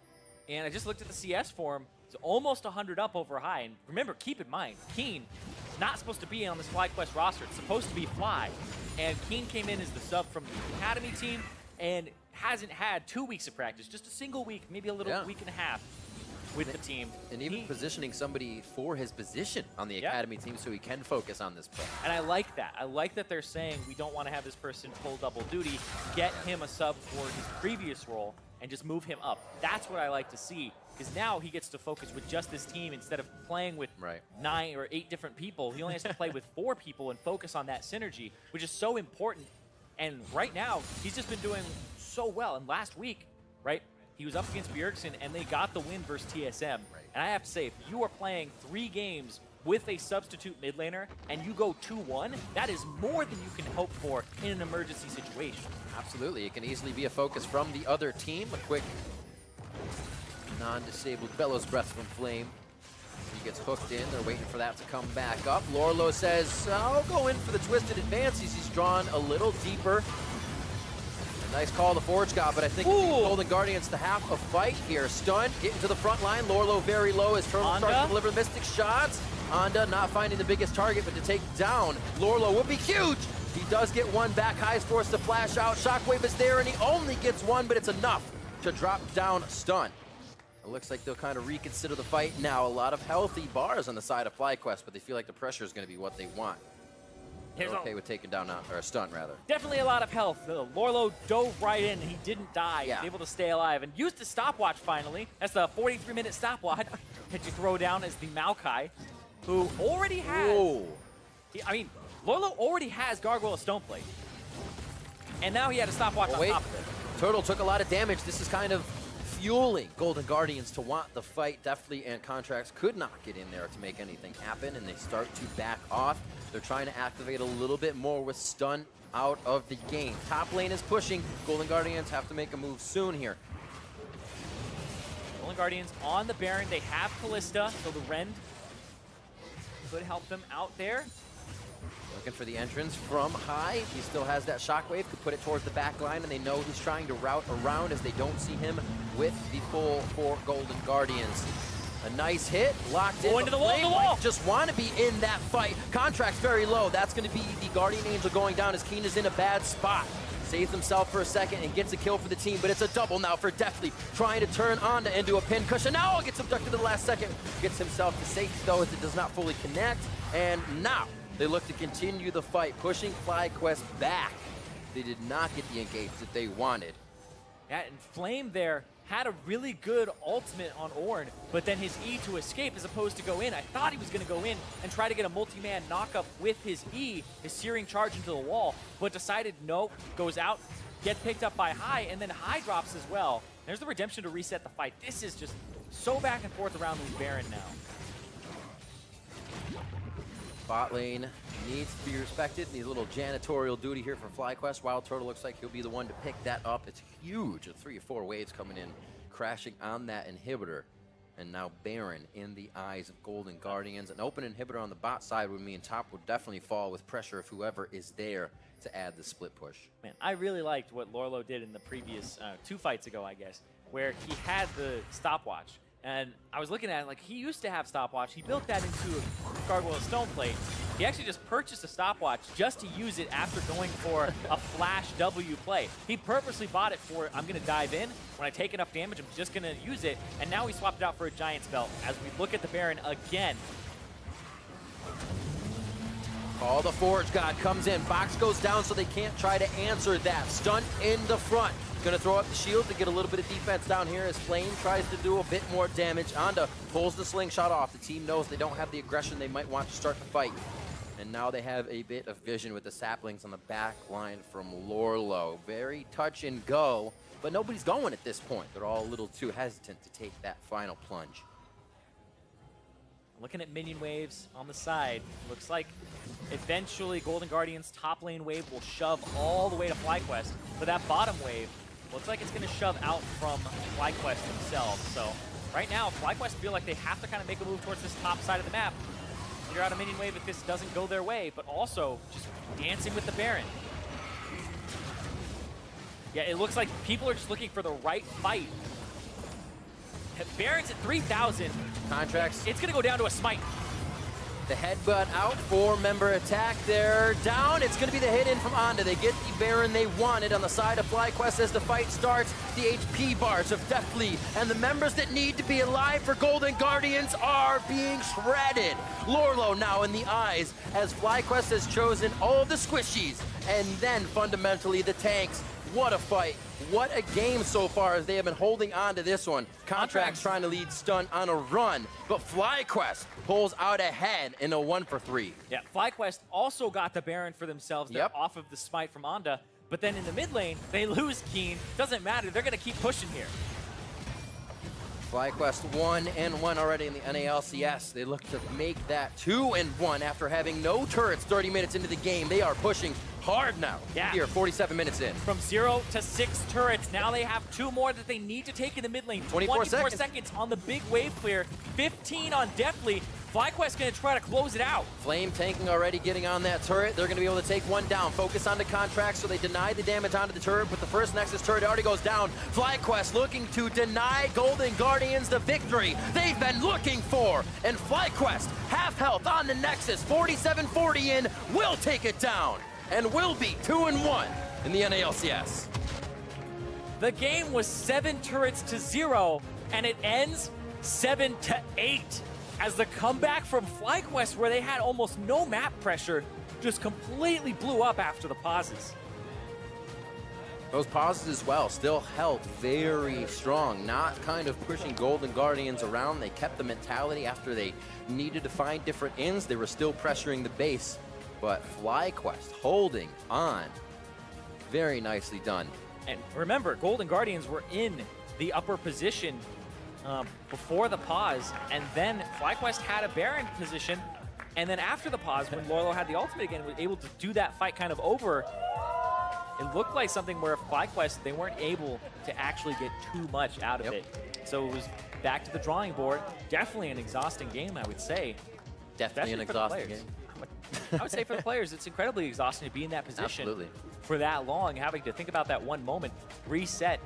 And I just looked at the CS for him. He's almost 100 up over high. And remember, keep in mind, Keane is not supposed to be on this FlyQuest roster. It's supposed to be Fly. And Keane came in as the sub from the Academy team and hasn't had 2 weeks of practice, just a single week, maybe a little week and a half with the team. And even positioning somebody for his position on the Academy team so he can focus on this play. And I like that. I like that they're saying we don't want to have this person pull double duty, get him a sub for his previous role, and just move him up. That's what I like to see, because now he gets to focus with just his team instead of playing with 9 or 8 different people. He only has to play with 4 people and focus on that synergy, which is so important. And right now, he's just been doing so well. And last week, right, he was up against Bjergsen, and they got the win versus TSM. And I have to say, if you are playing 3 games with a substitute mid laner and you go 2-1, that is more than you can hope for in an emergency situation. Absolutely, it can easily be a focus from the other team. A quick non-disabled Bellows Breath from Flame. He gets hooked in, they're waiting for that to come back up. Lourlo says, I'll go in for the twisted advance. He's drawn a little deeper. Nice call the Forge God, but I think Golden Guardians to have a fight here. Stunt getting to the front line. Lourlo very low as Turtle starts to deliver mystic shots. Anda not finding the biggest target, but to take down Lourlo would be huge. He does get one back. High is forced to flash out. Shockwave is there, and he only gets one, but it's enough to drop down Stunt. It looks like they'll kind of reconsider the fight now. A lot of healthy bars on the side of FlyQuest, but they feel like the pressure is going to be what they want. They're okay with taking down a Stunt, rather. Definitely a lot of health. Lourlo dove right in. He didn't die. He was able to stay alive and used the stopwatch finally. That's the 43-minute stopwatch that you throw down as the Maokai, who already has... I mean, Lourlo already has Gargoyle Stoneplate. And now he had a stopwatch on top of it. Turtle took a lot of damage. This is kind of fueling Golden Guardians to want the fight. Deftly and Contraxtz could not get in there to make anything happen, and they start to back off. They're trying to activate a little bit more with Stunt out of the game. Top lane is pushing. Golden Guardians have to make a move soon here. Golden Guardians on the Baron. They have Kalista, so the Rend could help them out there. Looking for the entrance from High. He still has that Shockwave, could put it towards the back line, and they know he's trying to route around as they don't see him with the full 4 Golden Guardians. A nice hit, locked in. Into the wall, Just want to be in that fight. Contraxtz very low. That's going to be the Guardian Angel going down as Keane is in a bad spot. Saves himself for a second and gets a kill for the team, but it's a double now for Deftly, trying to turn Anda into a pin cushion. Now gets abducted at the last second. Gets himself to safety, though, as it does not fully connect. And now they look to continue the fight, pushing FlyQuest back. They did not get the engage that they wanted. Yeah, and Flame there had a really good ultimate on Ornn, but then his E to escape as opposed to go in. I thought he was going to go in and try to get a multi-man knockup with his E, his searing charge into the wall, but decided no, goes out, gets picked up by High, and then High drops as well. There's the redemption to reset the fight. This is just so back and forth around this Baron now. Bot lane needs to be respected. Needs a little janitorial duty here from FlyQuest. WildTurtle looks like he'll be the one to pick that up. It's huge. 3 or 4 waves coming in, crashing on that inhibitor. And now Baron in the eyes of Golden Guardians. An open inhibitor on the bot side would mean top would definitely fall with pressure of whoever is there to add the split push. Man, I really liked what Lourlo did in the previous 2 fights ago, I guess, where he had the stopwatch. And I was looking at it, like, he used to have stopwatch. He built that into a Gargoyle Stoneplate. He actually just purchased a stopwatch just to use it after going for a flash W play. He purposely bought it for, I'm going to dive in. When I take enough damage, I'm just going to use it. And now he swapped it out for a Giant's Belt as we look at the Baron again. Oh, the Forge God comes in. Box goes down so they can't try to answer that. Stunt in the front. Gonna throw up the shield to get a little bit of defense down here as Flame tries to do a bit more damage. Anda pulls the slingshot off. The team knows they don't have the aggression they might want to start the fight. And now they have a bit of vision with the saplings on the back line from Lourlo. Very touch and go, but nobody's going at this point. They're all a little too hesitant to take that final plunge. Looking at minion waves on the side, looks like eventually Golden Guardians' top lane wave will shove all the way to FlyQuest, but that bottom wave looks like it's going to shove out from FlyQuest themselves. So right now, FlyQuest feel like they have to kind of make a move towards this top side of the map, figure out a minion wave if this doesn't go their way, but also just dancing with the Baron. Yeah, it looks like people are just looking for the right fight. Baron's at 3,000. Contraxtz. It's going to go down to a smite. The headbutt out, 4-member attack. They're down. It's going to be the hit in from Anda. They get the Baron they wanted on the side of FlyQuest as the fight starts. the HP bars of Deftly, and the members that need to be alive for Golden Guardians are being shredded. Lourlo now in the eyes as FlyQuest has chosen all of the squishies, and then fundamentally the tanks. What a fight. What a game so far as they have been holding on to this one. Contraxtz trying to lead Stunt on a run, but FlyQuest pulls out ahead in a 1-for-3. Yeah, FlyQuest also got the Baron for themselves. They're off of the smite from Onda, but then in the mid lane, they lose Keane. Doesn't matter, they're gonna keep pushing here. FlyQuest 1-1 already in the NALCS. They look to make that 2-1 after having no turrets 30 minutes into the game. They are pushing hard now. Yeah. Here, 47 minutes in. From 0 to 6 turrets. Now they have 2 more that they need to take in the mid lane. 24 seconds on the big wave clear. 15 on Deftly. FlyQuest gonna try to close it out. Flame tanking already, getting on that turret. They're gonna be able to take one down. Focus on the Contraxtz, so they deny the damage onto the turret, but the first Nexus turret already goes down. FlyQuest looking to deny Golden Guardians the victory they've been looking for. And FlyQuest, half health on the Nexus, 47-40 in, will take it down. And will be 2-1 in the NALCS. The game was 7 turrets to 0, and it ends 7-8. As the comeback from FlyQuest, where they had almost no map pressure, just completely blew up after the pauses. Those pauses as well still held very strong, not kind of pushing Golden Guardians around. They kept the mentality after they needed to find different ends. They were still pressuring the base, but FlyQuest holding on. Very nicely done. And remember, Golden Guardians were in the upper position before the pause, and then FlyQuest had a Baron position, and then after the pause, when Lourlo had the ultimate again, was able to do that fight kind of over. It looked like something where FlyQuest, they weren't able to actually get too much out of it. So it was back to the drawing board. Definitely an exhausting game, I would say. Definitely an exhausting game. I would say for the players, it's incredibly exhausting to be in that position Absolutely. for that long, having to think about that one moment, reset,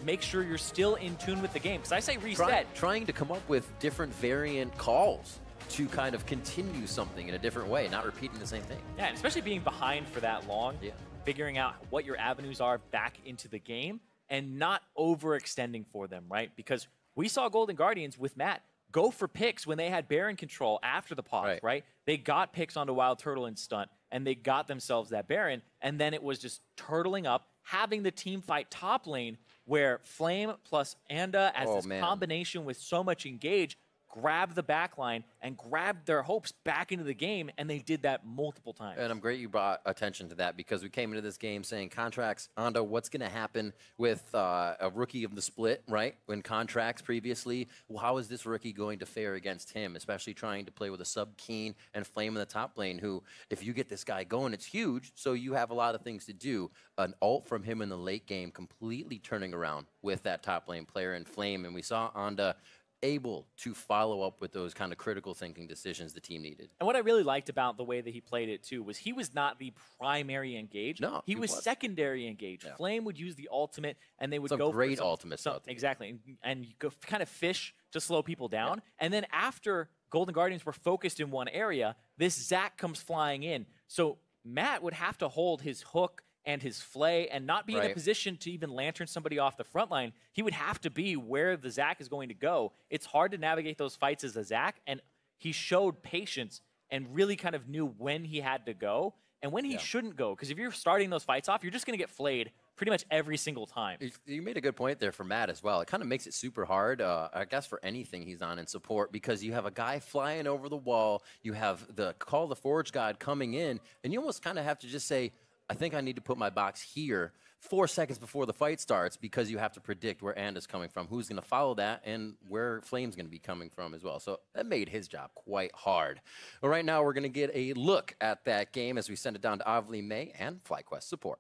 make sure you're still in tune with the game. Because I say reset. Trying to come up with different variant calls to kind of continue something in a different way, not repeating the same thing. Yeah, and especially being behind for that long, figuring out what your avenues are back into the game and not overextending for them, right? Because we saw Golden Guardians with Matt go for picks when they had Baron control after the pause, right? They got picks onto WildTurtle and Stunt, and they got themselves that Baron, and then it was just turtling up, having the team fight top lane, where Flame plus Anda as this combination with so much engage grabbed the backline and grabbed their hopes back into the game, and they did that multiple times. And I'm great you brought attention to that, because we came into this game saying Contraxtz, Anda, what's going to happen with a rookie of the split, right? When Contraxtz previously, well, how is this rookie going to fare against him, especially trying to play with a sub Keane and Flame in the top lane, who, if you get this guy going, it's huge, so you have a lot of things to do. An ult from him in the late game completely turning around with that top lane player in Flame, and we saw Anda able to follow up with those kind of critical thinking decisions the team needed. And what I really liked about the way that he played it too was he was not the primary engage. No, he was secondary engage. Yeah. Flame would use the ultimate, and they would Some go great for ultimates out there. Exactly, and you go kind of fish to slow people down. And then after Golden Guardians were focused in one area, this Zac comes flying in. So Matt would have to hold his hook and his flay and not be in a position to even lantern somebody off the front line. He would have to be where the Zac is going to go. It's hard to navigate those fights as a Zac, and he showed patience and really kind of knew when he had to go and when he shouldn't go. Because if you're starting those fights off, you're just going to get flayed pretty much every single time. You made a good point there for Matt as well. It kind of makes it super hard, I guess, for anything he's on in support, because you have a guy flying over the wall, you have the Call the Forge God coming in, and you almost kind of have to just say, I think I need to put my box here 4 seconds before the fight starts, because you have to predict where Anda's coming from, who's going to follow that, and where Flame's going to be coming from as well. So that made his job quite hard. Well, right now we're going to get a look at that game as we send it down to Avli May and FlyQuest support.